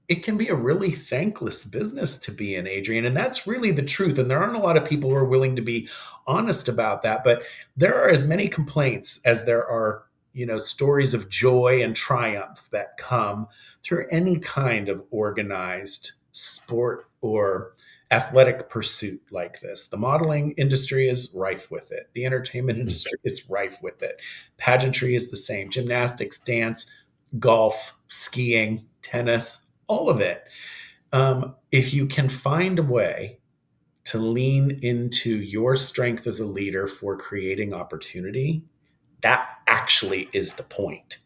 It can be a really thankless business to be in, Adrian. And that's really the truth. And there aren't a lot of people who are willing to be honest about that. But there are as many complaints as there are, stories of joy and triumph that come through any kind of organized sport or athletic pursuit like this. The modeling industry is rife with it. The entertainment industry is rife with it. Pageantry is the same. Gymnastics, dance, golf, skiing, tennis, all of it. If you can find a way to lean into your strength as a leader for creating opportunity, that actually is the point.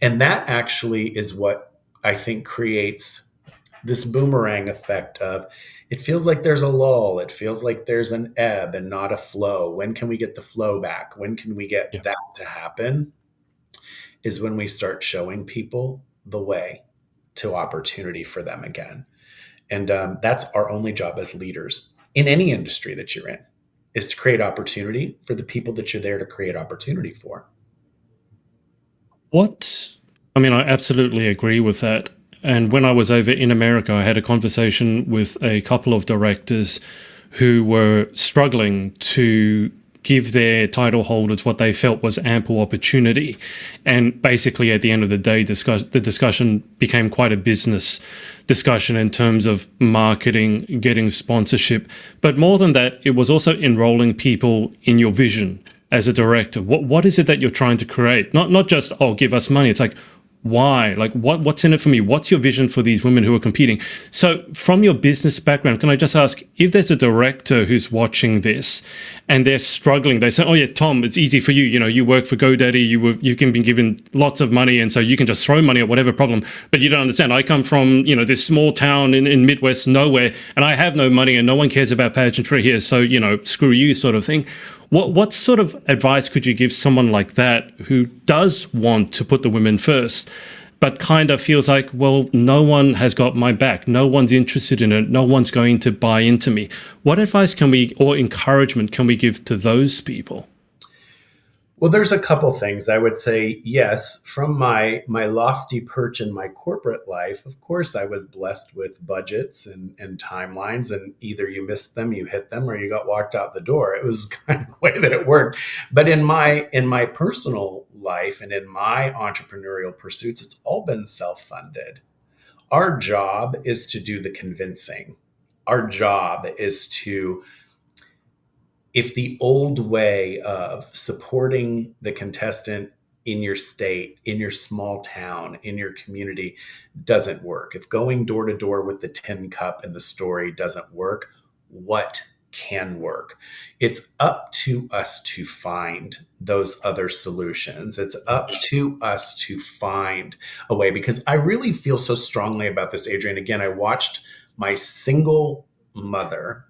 And that actually is what I think creates this boomerang effect of, it feels like there's a lull. It feels like there's an ebb and not a flow. When can we get the flow back? When can we get that to happen? Is when we start showing people the way to opportunity for them again. And that's our only job as leaders in any industry that you're in, is to create opportunity for the people that you're there to create opportunity for. I absolutely agree with that. And when I was over in America, I had a conversation with a couple of directors who were struggling to give their title holders what they felt was ample opportunity. And basically, at the end of the day, the discussion became quite a business discussion in terms of marketing, getting sponsorship. But more than that, it was also enrolling people in your vision as a director. What is it that you're trying to create? Not just, give us money. It's like, why? Like, what's in it for me? What's your vision for these women who are competing? So from your business background, can I just ask, if there's a director who's watching this and they're struggling, they say, oh yeah, Tom, it's easy for you. You work for GoDaddy, you can be given lots of money, and so you can just throw money at whatever problem. But you don't understand. I come from, this small town in Midwest nowhere, and I have no money and no one cares about pageantry here. So, screw you, sort of thing. What sort of advice could you give someone like that who does want to put the women first, but kind of feels like, well, no one has got my back. No one's interested in it. No one's going to buy into me. What advice can we, or encouragement can we give to those people? Well, there's a couple things. I would say, yes, from my lofty perch in my corporate life, of course, I was blessed with budgets and timelines, and either you missed them, you hit them, or you got walked out the door. It was kind of the way that it worked. But in my personal life and in my entrepreneurial pursuits, it's all been self-funded. Our job is to do the convincing. Our job is to, if the old way of supporting the contestant in your state, in your small town, in your community doesn't work, if going door to door with the tin cup and the story doesn't work, what can work? It's up to us to find those other solutions. It's up to us to find a way, because I really feel so strongly about this, Adrian. Again, I watched my single mother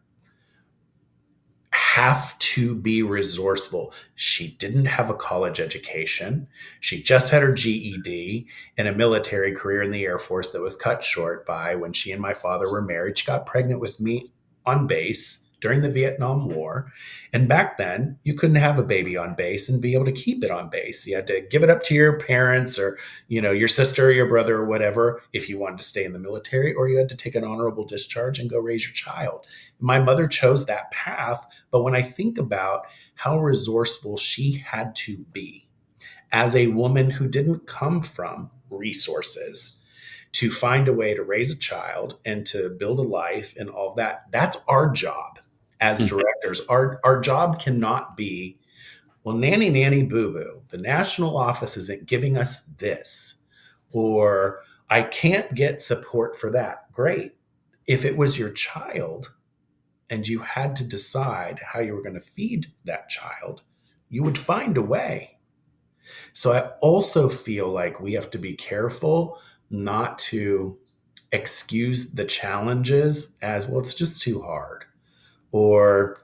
have to be resourceful. She didn't have a college education. She just had her GED and a military career in the Air Force that was cut short by when she and my father were married. She got pregnant with me on base during the Vietnam War. And back then, you couldn't have a baby on base and be able to keep it on base. You had to give it up to your parents or, your sister or your brother or whatever if you wanted to stay in the military, or you had to take an honorable discharge and go raise your child. My mother chose that path. But when I think about how resourceful she had to be as a woman who didn't come from resources to find a way to raise a child and to build a life and all of that, that's our job as directors. Our job cannot be, well, nanny boo-boo, the national office isn't giving us this, or I can't get support for that. Great. If it was your child and you had to decide how you were going to feed that child, you would find a way. So I also feel like we have to be careful not to excuse the challenges as, well, it's just too hard. Or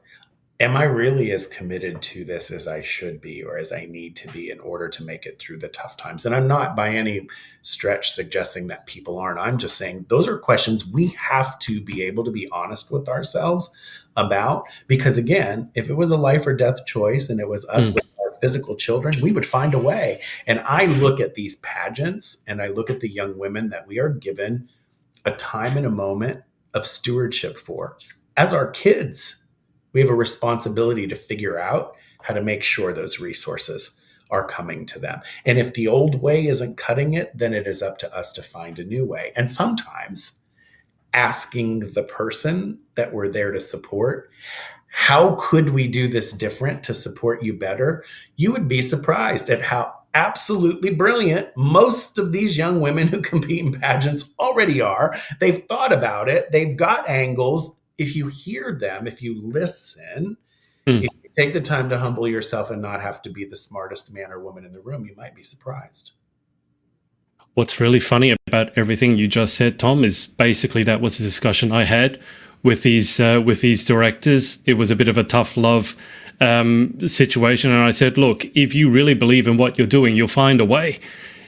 am I really as committed to this as I should be or as I need to be in order to make it through the tough times? And I'm not by any stretch suggesting that people aren't. I'm just saying those are questions we have to be able to be honest with ourselves about. Because again, if it was a life or death choice and it was us with our physical children, we would find a way. And I look at these pageants and I look at the young women that we are given a time and a moment of stewardship for. As our kids, we have a responsibility to figure out how to make sure those resources are coming to them. And if the old way isn't cutting it, then it is up to us to find a new way. And sometimes asking the person that we're there to support, how could we do this different to support you better? You would be surprised at how absolutely brilliant most of these young women who compete in pageants already are. They've thought about it. They've got angles. If you hear them, if you listen, if you take the time to humble yourself and not have to be the smartest man or woman in the room, you might be surprised. What's really funny about everything you just said, Thom, is basically that was the discussion I had with these directors. It was a bit of a tough love situation. And I said, look, if you really believe in what you're doing, you'll find a way.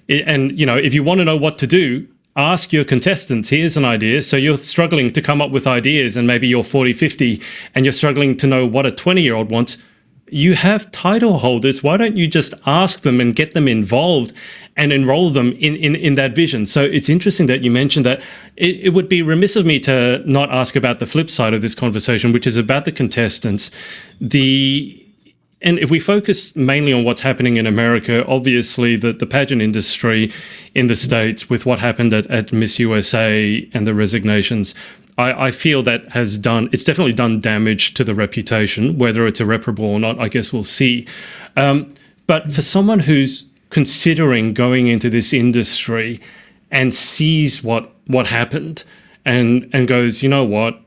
And, if you want to know what to do, ask your contestants, here's an idea. So you're struggling to come up with ideas and maybe you're 40, 50 and you're struggling to know what a 20-year-old wants. You have title holders. Why don't you just ask them and get them involved and enroll them in that vision? So it's interesting that you mentioned that. It would be remiss of me to not ask about the flip side of this conversation, which is about the contestants. And if we focus mainly on what's happening in America, obviously the pageant industry in the States with what happened at Miss USA and the resignations, I feel that it's definitely done damage to the reputation. Whether it's irreparable or not, I guess we'll see. But for someone who's considering going into this industry and sees what happened and goes, you know what,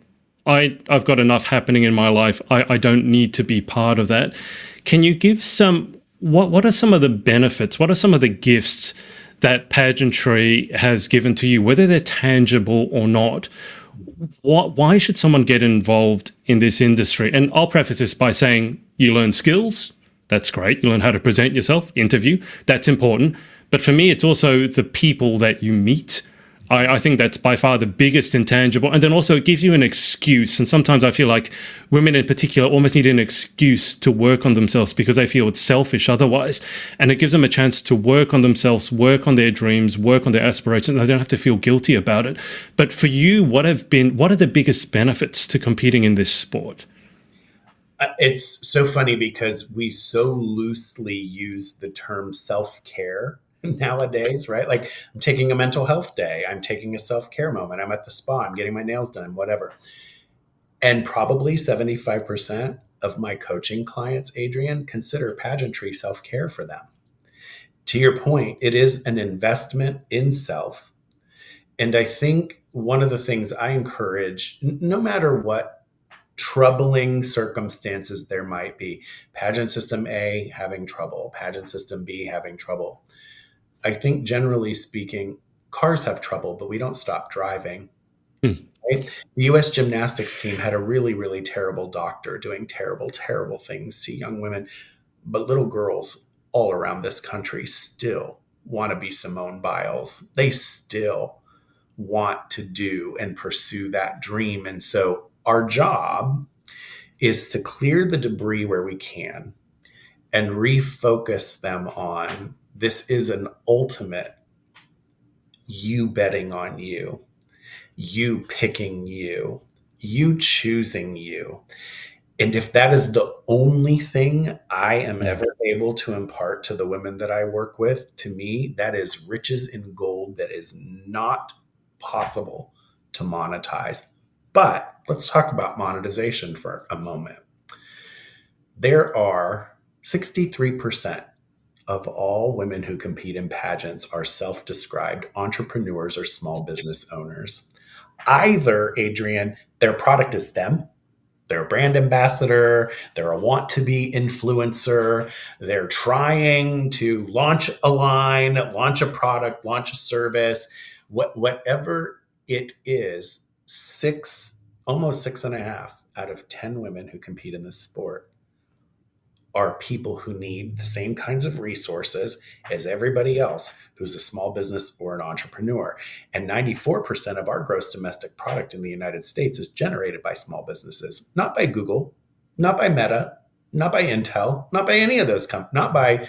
I've got enough happening in my life. I don't need to be part of that. Can you give what are some of the benefits? What are some of the gifts that pageantry has given to you, whether they're tangible or not? Why should someone get involved in this industry? And I'll preface this by saying you learn skills. That's great. You learn how to present yourself, interview. That's important. But for me, it's also the people that you meet. I think that's by far the biggest intangible. And then also it gives you an excuse. And sometimes I feel like women in particular almost need an excuse to work on themselves because they feel it's selfish otherwise. And it gives them a chance to work on themselves, work on their dreams, work on their aspirations. And they don't have to feel guilty about it. But for you, what are the biggest benefits to competing in this sport? It's so funny because we so loosely use the term self-care nowadays, right? Like I'm taking a mental health day, I'm taking a self-care moment, I'm at the spa, I'm getting my nails done, whatever. And probably 75% of my coaching clients, Adrian, consider pageantry self-care for them. To your point, it is an investment in self. And I think one of the things I encourage, no matter what troubling circumstances there might be, pageant system A having trouble, pageant system B having trouble. I think generally speaking, cars have trouble, but we don't stop driving. Hmm. Right? The US gymnastics team had a really, really terrible doctor doing terrible, terrible things to young women, but little girls all around this country still want to be Simone Biles. They still want to do and pursue that dream. And so our job is to clear the debris where we can and refocus them on this is an ultimate you betting on you, you picking you, you choosing you. And if that is the only thing I am ever able to impart to the women that I work with, to me, that is riches in gold that is not possible to monetize. But let's talk about monetization for a moment. There are 63% of all women who compete in pageants are self-described entrepreneurs or small business owners. Either, Adrian, their product is them, they're a brand ambassador, they're a want to be influencer, they're trying to launch a line, launch a product, launch a service, whatever it is, almost 6.5 out of 10 women who compete in this sport are people who need the same kinds of resources as everybody else who's a small business or an entrepreneur. And 94% of our gross domestic product in the United States is generated by small businesses, not by Google, not by Meta, not by Intel, not by any of those companies, not by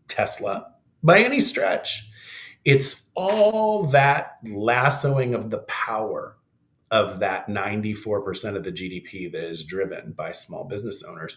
Tesla, by any stretch. It's all that lassoing of the power of that 94% of the GDP that is driven by small business owners.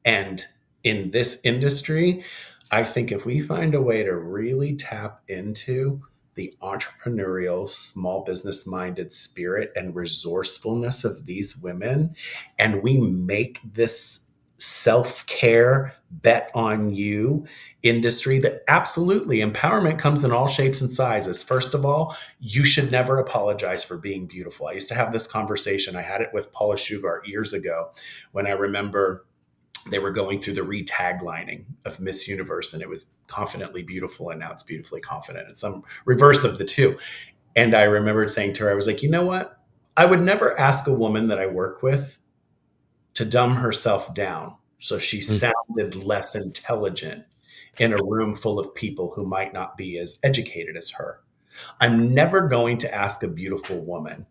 And in this industry, I think if we find a way to really tap into the entrepreneurial, small business minded spirit and resourcefulness of these women, and we make this self-care bet on you industry, that absolutely empowerment comes in all shapes and sizes. First of all, you should never apologize for being beautiful. I used to have this conversation. I had it with Paula Shugart years ago when I remember they were going through the re-taglining of Miss Universe, and it was confidently beautiful, and now it's beautifully confident. It's some reverse of the two. And I remembered saying to her, I was like, you know what? I would never ask a woman that I work with to dumb herself down so she sounded less intelligent in a room full of people who might not be as educated as her. I'm never going to ask a beautiful woman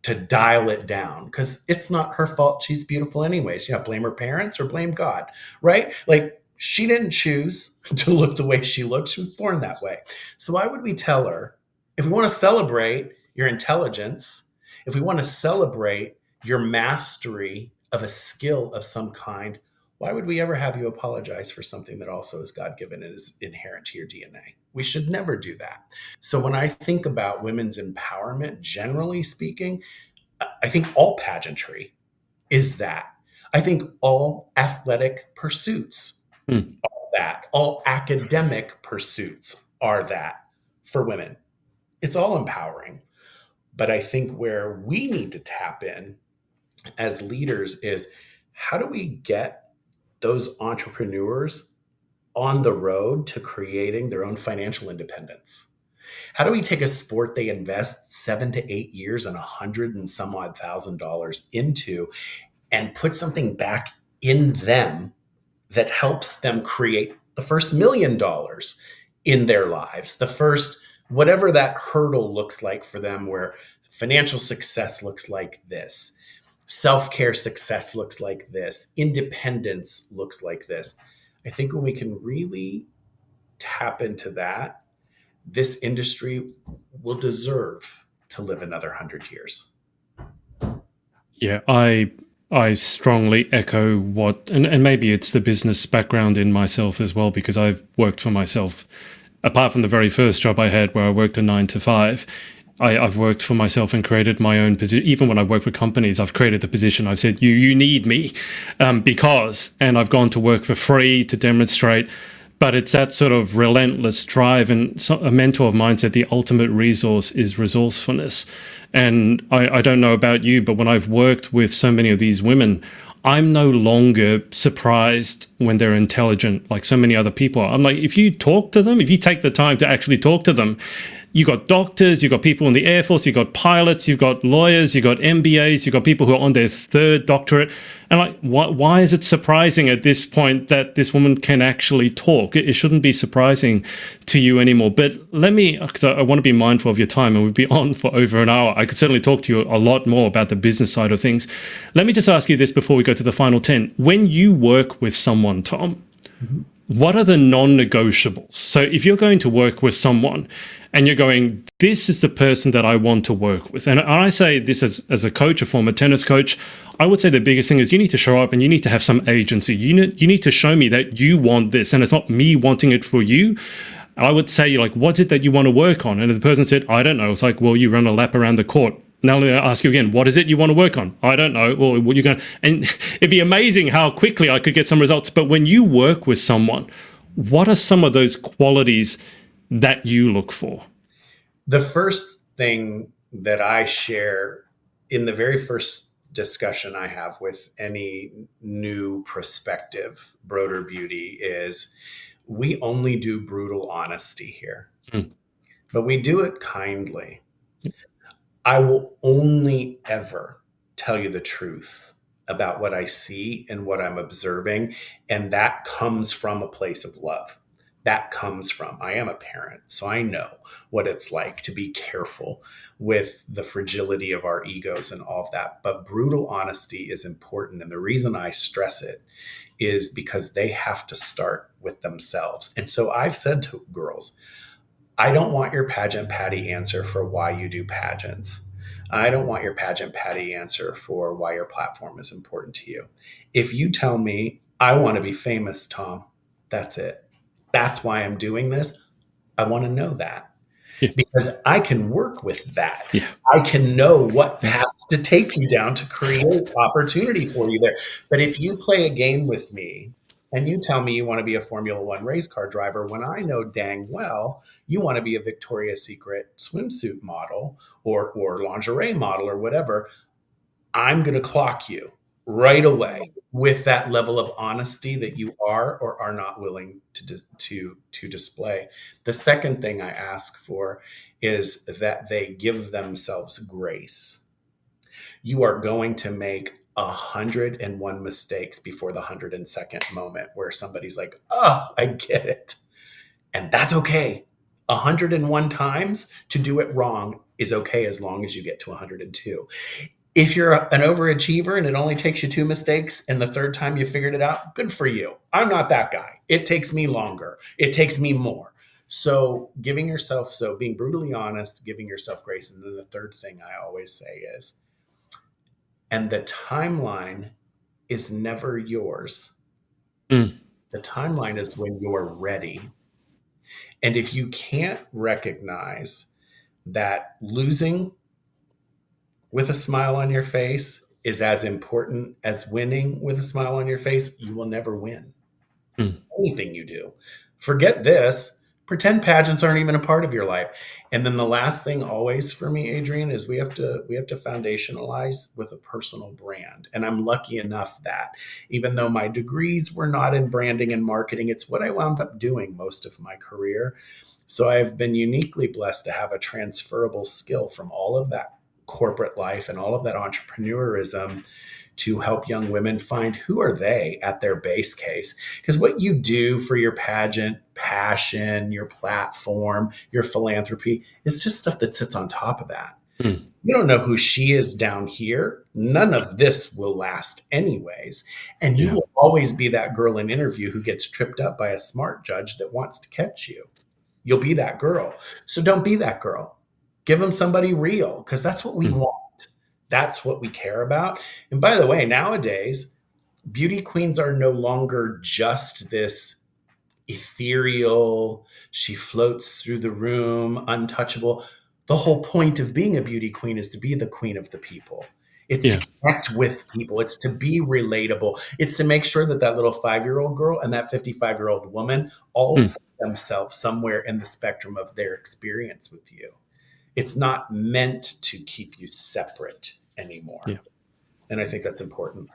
to dial it down because it's not her fault. She's beautiful anyways. Blame her parents or blame God, right? Like she didn't choose to look the way she looked. She was born that way. So why would we tell her, if we want to celebrate your intelligence, if we want to celebrate your mastery of a skill of some kind, why would we ever have you apologize for something that also is God-given and is inherent to your DNA? We should never do that. So when I think about women's empowerment, generally speaking, I think all pageantry is that. I think all athletic pursuits are that. All academic pursuits are that for women. It's all empowering. But I think where we need to tap in as leaders is, how do we get those entrepreneurs on the road to creating their own financial independence? How do we take a sport they invest 7 to 8 years and $100 and some odd $1,000 into and put something back in them that helps them create the first $1 million in their lives. The first, whatever that hurdle looks like for them, where financial success looks like this, self-care success looks like this, independence looks like this. I think when we can really tap into that, this industry will deserve to live another 100 years. Yeah, I strongly echo what, and maybe it's the business background in myself as well, because I've worked for myself. Apart from the very first job I had where I worked a 9 to 5, I've worked for myself and created my own position. Even when I work for companies, I've created the position. I've said, you need me because, and I've gone to work for free to demonstrate. But it's that sort of relentless drive. And a mentor of mine said the ultimate resource is resourcefulness. And I don't know about you, but when I've worked with so many of these women, I'm no longer surprised when they're intelligent like so many other people are. I'm like, if you talk to them, if you take the time to actually talk to them, you got doctors, you got people in the Air Force, you got pilots, you got lawyers, you got MBAs, you got people who are on their 3rd doctorate. And like, why is it surprising at this point that this woman can actually talk? It shouldn't be surprising to you anymore. But let me, because I want to be mindful of your time, and we'll be on for over an hour. I could certainly talk to you a lot more about the business side of things. Let me just ask you this before we go to the final 10. When you work with someone, Thom, what are the non-negotiables? So if you're going to work with someone and you're going, this is the person that I want to work with. And I say this as a coach, a former tennis coach, I would say the biggest thing is you need to show up and you need to have some agency. You need to show me that you want this, and it's not me wanting it for you. I would say, like, what's it that you want to work on? And if the person said, I don't know, it's like, well, you run a lap around the court. Now let me ask you again, what is it you want to work on? I don't know. Well, what are you going to, and it'd be amazing how quickly I could get some results. But when you work with someone, what are some of those qualities that you look for? The first thing that I share in the very first discussion I have with any new prospective Brodeur beauty is, we only do brutal honesty here, but we do it kindly. I will only ever tell you the truth about what I see and what I'm observing. And that comes from a place of love. That comes from, I am a parent, so I know what it's like to be careful with the fragility of our egos and all of that. But brutal honesty is important. And the reason I stress it is because they have to start with themselves. And so I've said to girls, I don't want your pageant patty answer for why you do pageants. I don't want your pageant patty answer for why your platform is important to you. If you tell me, I want to be famous, Thom, that's it. That's why I'm doing this. I want to know that. Yeah. Because I can work with that. Yeah. I can know what path to take you down to create opportunity for you there. But if you play a game with me and you tell me you want to be a Formula One race car driver, when I know dang well you want to be a Victoria's Secret swimsuit model or lingerie model or whatever, I'm going to clock you right away with that level of honesty that you are or are not willing to display. The second thing I ask for is that they give themselves grace. You are going to make 101 mistakes before the 102nd moment where somebody's like, oh, I get it. And that's okay. 101 times to do it wrong is okay as long as you get to 102. If you're an overachiever and it only takes you 2 mistakes and the third time you figured it out, good for you. I'm not that guy. It takes me longer. It takes me more. So being brutally honest, giving yourself grace. And then the third thing I always say is, and the timeline is never yours. The timeline is when you're ready. And if you can't recognize that losing with a smile on your face is as important as winning with a smile on your face, you will never win. Anything you do. Forget this. Pretend pageants aren't even a part of your life. And then the last thing always for me, Adrian, is we have to foundationalize with a personal brand. And I'm lucky enough that even though my degrees were not in branding and marketing, it's what I wound up doing most of my career. So I've been uniquely blessed to have a transferable skill from all of that corporate life and all of that entrepreneurism to help young women find who are they at their base case. Because what you do for your pageant passion, your platform, your philanthropy is just stuff that sits on top of that. Mm. You don't know who she is down here. None of this will last anyways. And you Yeah. will always be that girl in interview who gets tripped up by a smart judge that wants to catch you. You'll be that girl. So don't be that girl. Give them somebody real, because that's what we Mm. want. That's what we care about. And by the way, nowadays, beauty queens are no longer just this ethereal, she floats through the room, untouchable. The whole point of being a beauty queen is to be the queen of the people. It's to Yeah. connect with people. It's to be relatable. It's to make sure that that little 5-year-old girl and that 55-year-old woman all Mm. see themselves somewhere in the spectrum of their experience with you. It's not meant to keep you separate anymore. Yeah. And I think that's important.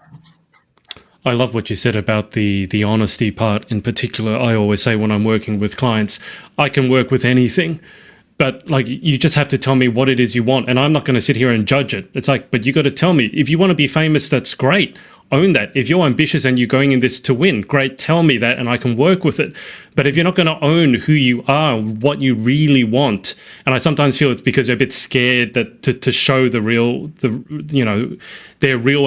I love what you said about the honesty part in particular. I always say when I'm working with clients, I can work with anything, but like you just have to tell me what it is you want, and I'm not going to sit here and judge it. It's like, but you got to tell me if you want to be famous. That's great. Own that. If you're ambitious and you're going in this to win, great. Tell me that, and I can work with it. But if you're not going to own who you are, what you really want, and I sometimes feel it's because they're a bit scared that to show their real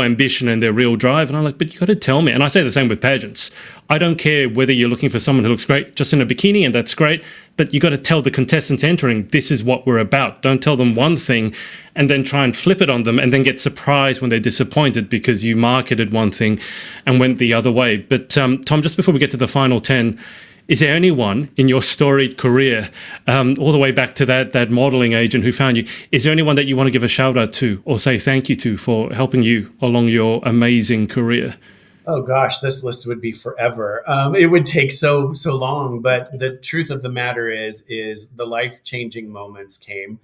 ambition and their real drive. And I'm like, but you got to tell me. And I say the same with pageants. I don't care whether you're looking for someone who looks great just in a bikini, and that's great. But you got to tell the contestants entering, this is what we're about. Don't tell them one thing and then try and flip it on them and then get surprised when they're disappointed because you marketed one thing and went the other way. But Thom, just before we get to the final 10, is there anyone in your storied career, all the way back to that modeling agent who found you, is there anyone that you want to give a shout out to or say thank you to for helping you along your amazing career? Oh gosh, this list would be forever. It would take so long. But the truth of the matter is the life-changing moments came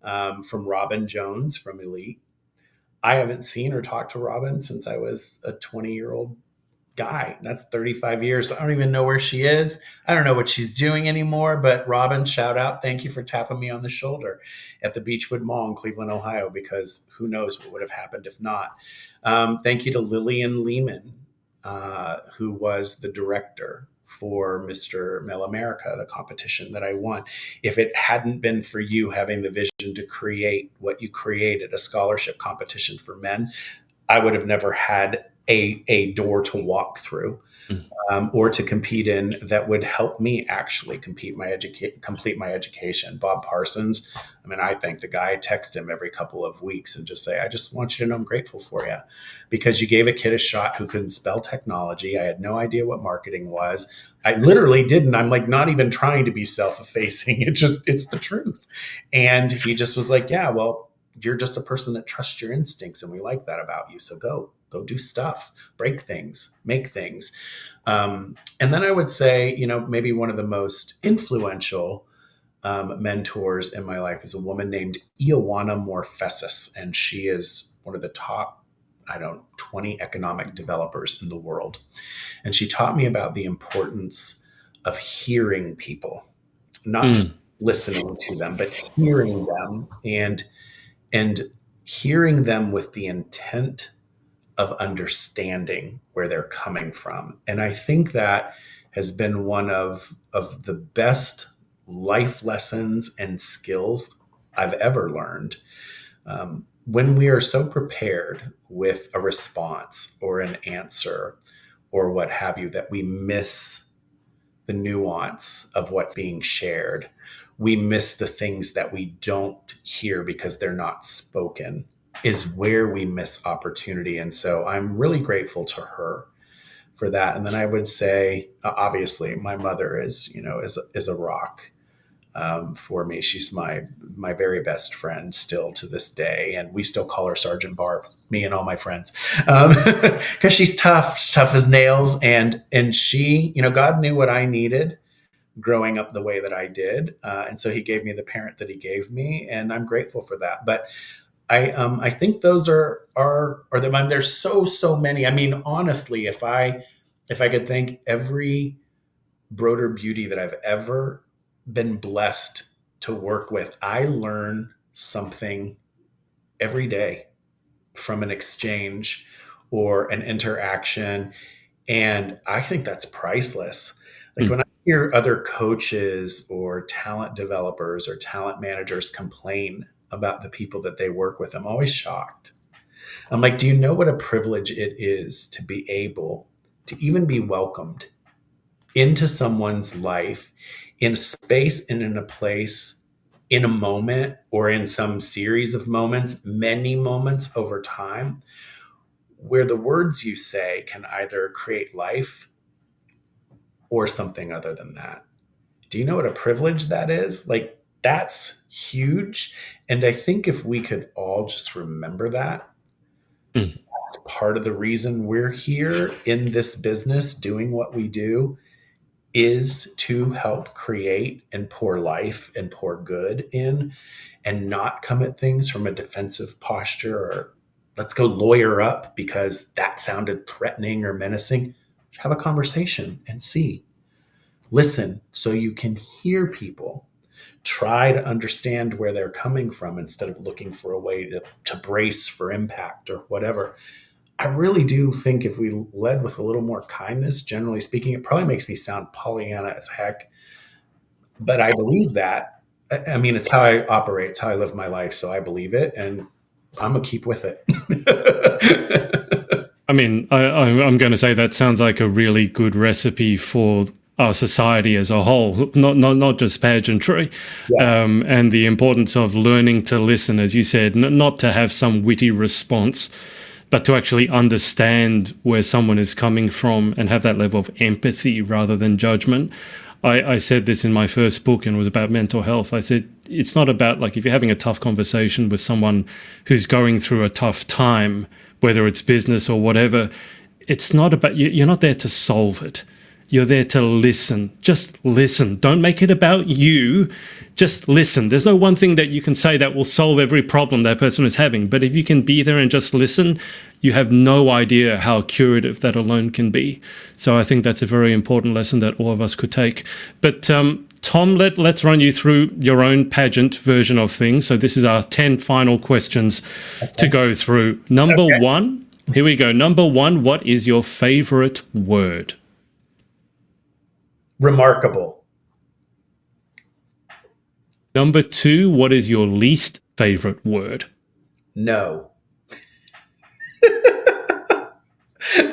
from Robin Jones from Elite. I haven't seen or talked to Robin since I was a 20-year-old guy. That's 35 years. I don't even know where she is. I don't know what she's doing anymore. But Robin, shout out. Thank you for tapping me on the shoulder at the Beechwood Mall in Cleveland, Ohio, because who knows what would have happened if not. Thank you to Lillian Lehman, who was the director for Mr. Mel America, the competition that I won. If it hadn't been for you having the vision to create what you created, a scholarship competition for men, I would have never had a door to walk through or to compete in that would help me actually complete my education. Bob Parsons, I mean, I thank the guy. I text him every couple of weeks and just say, I just want you to know I'm grateful for you because you gave a kid a shot who couldn't spell technology. I had no idea what marketing was. I literally didn't. I'm like not even trying to be self-effacing. It's the truth. And he just was like, yeah, well, you're just a person that trusts your instincts and we like that about you. So go do stuff, break things, make things. And then I would say, maybe one of the most influential mentors in my life is a woman named Ioana Morphesis. And she is one of the top, 20 economic developers in the world. And she taught me about the importance of hearing people, not just listening to them, but hearing them and hearing them with the intent of understanding where they're coming from. And I think that has been one of the best life lessons and skills I've ever learned. When we are so prepared with a response or an answer or what have you, that we miss the nuance of what's being shared. We miss the things that we don't hear because they're not spoken, is where we miss opportunity. And so I'm really grateful to her for that. And then I would say, obviously, my mother is a rock for me. She's my very best friend still to this day, and we still call her Sergeant Barb. Me and all my friends, because she's tough as nails, and she, God knew what I needed growing up the way that I did, and so He gave me the parent that He gave me, and I'm grateful for that. But I think those are the. There's so many. I mean, honestly, if I could thank every Brodeur beauty that I've ever been blessed to work with, I learn something every day from an exchange or an interaction. And I think that's priceless. Like when I hear other coaches or talent developers or talent managers complain about the people that they work with, I'm always shocked. I'm like, do you know what a privilege it is to be able to even be welcomed into someone's life in a space and in a place, in a moment, or in some series of moments, many moments over time, where the words you say can either create life or something other than that? Do you know what a privilege that is? Like, that's huge. And I think if we could all just remember that, Mm. that's part of the reason we're here in this business doing what we do, is to help create and pour life and pour good in, and not come at things from a defensive posture or let's go lawyer up because that sounded threatening or menacing. Have a conversation and see. Listen so you can hear people. Try to understand where they're coming from instead of looking for a way to brace for impact or whatever. I really do think if we led with a little more kindness, generally speaking, it probably makes me sound Pollyanna as heck, but I believe that. I mean, it's how I operate, it's how I live my life. So I believe it and I'm going to keep with it. I mean, I'm going to say that sounds like a really good recipe for our society as a whole, not just pageantry, Yeah. and the importance of learning to listen, as you said, not to have some witty response, but to actually understand where someone is coming from and have that level of empathy rather than judgment. I said this in my first book, and it was about mental health. I said, it's not about, like, if you're having a tough conversation with someone who's going through a tough time, whether it's business or whatever, it's not about, you're not there to solve it. You're there to listen. Just listen. Don't make it about you. Just listen. There's no one thing that you can say that will solve every problem that person is having. But if you can be there and just listen, you have no idea how curative that alone can be. So I think that's a very important lesson that all of us could take. But Tom, let's run you through your own pageant version of things. So this is our 10 final questions to go through. Number one, here we go. Number one, what is your favorite word? Remarkable. Number two, what is your least favorite word? No.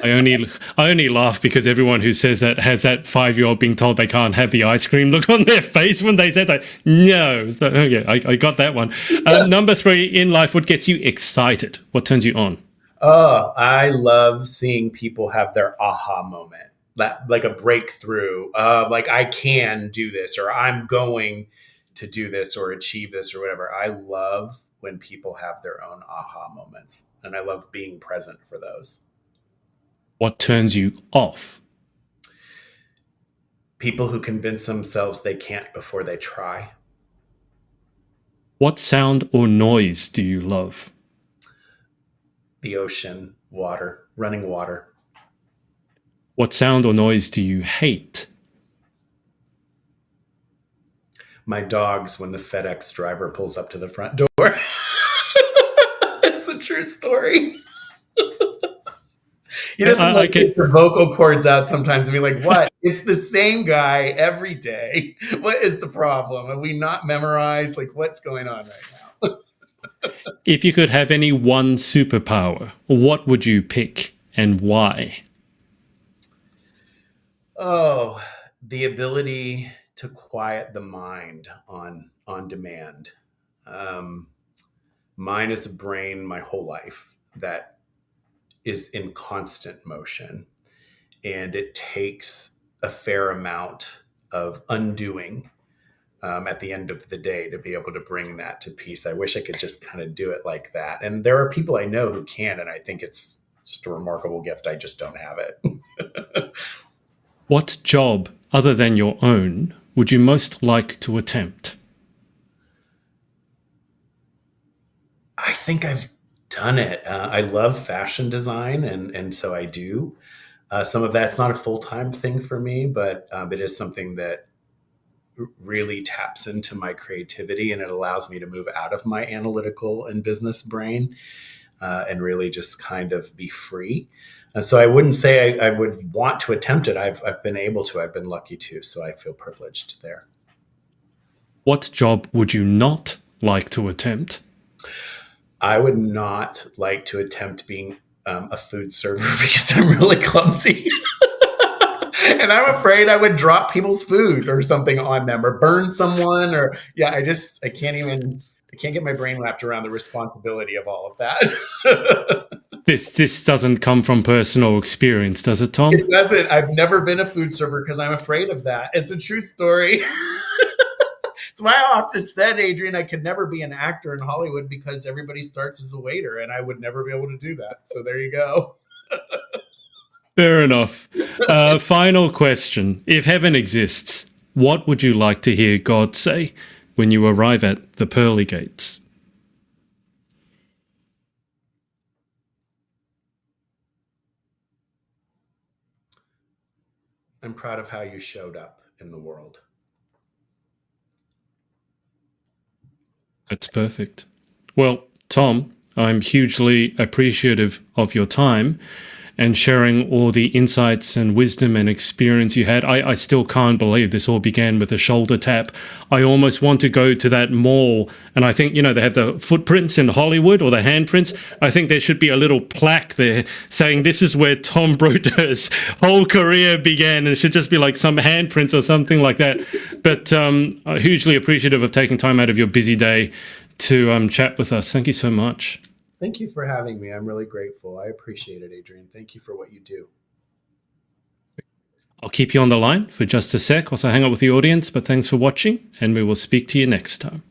I only laugh because everyone who says that has that 5-year-old being told they can't have the ice cream look on their face when they said that. No. Okay, I got that one. Number three, in life, what gets you excited? What turns you on? Oh, I love seeing people have their aha moment, that like a breakthrough. Like I can do this, or I'm going to do this, or achieve this, or whatever. I love when people have their own aha moments, and I love being present for those. What turns you off? People who convince themselves they can't before they try. What sound or noise do you love? The ocean, water, running water. What sound or noise do you hate? My dogs when the FedEx driver pulls up to the front door. It's a true story. You just want to take the vocal cords out sometimes and be like, what? It's the same guy every day. What is the problem? Have we not memorized? Like, what's going on right now? If you could have any one superpower, what would you pick and why? Oh, the ability to quiet the mind on demand. Mine is a brain my whole life that is in constant motion, and it takes a fair amount of undoing at the end of the day to be able to bring that to peace. I wish I could just kind of do it like that. And there are people I know who can, and I think it's just a remarkable gift. I just don't have it. What job, other than your own, would you most like to attempt? I think I've done it. I love fashion design, and so I do. Some of that's not a full-time thing for me, but it is something that really taps into my creativity, and it allows me to move out of my analytical and business brain. and really just kind of be free. So I wouldn't say I would want to attempt it. I've been able to. I've been lucky to. So I feel privileged there. What job would you not like to attempt? I would not like to attempt being a food server because I'm really clumsy. And I'm afraid I would drop people's food or something on them or burn someone or I can't get my brain wrapped around the responsibility of all of that. This doesn't come from personal experience, does it, Thom? It doesn't. I've never been a food server because I'm afraid of that. It's a true story. It's why I often said, Adrian, I could never be an actor in Hollywood because everybody starts as a waiter and I would never be able to do that. So there you go. Fair enough. Final question. If heaven exists, what would you like to hear God say when you arrive at the pearly gates? I'm proud of how you showed up in the world. That's perfect. Well, Thom, I'm hugely appreciative of your time and sharing all the insights and wisdom and experience you had. I still can't believe this all began with a shoulder tap. I almost want to go to that mall, and I think, they have the footprints in Hollywood or the handprints. I think there should be a little plaque there saying this is where Thom Brodeur's whole career began, and it should just be like some handprints or something like that. But I'm hugely appreciative of taking time out of your busy day to chat with us. Thank you so much. Thank you for having me. I'm really grateful. I appreciate it, Adrian. Thank you for what you do. I'll keep you on the line for just a sec whilst I hang out with the audience, but thanks for watching, and we will speak to you next time.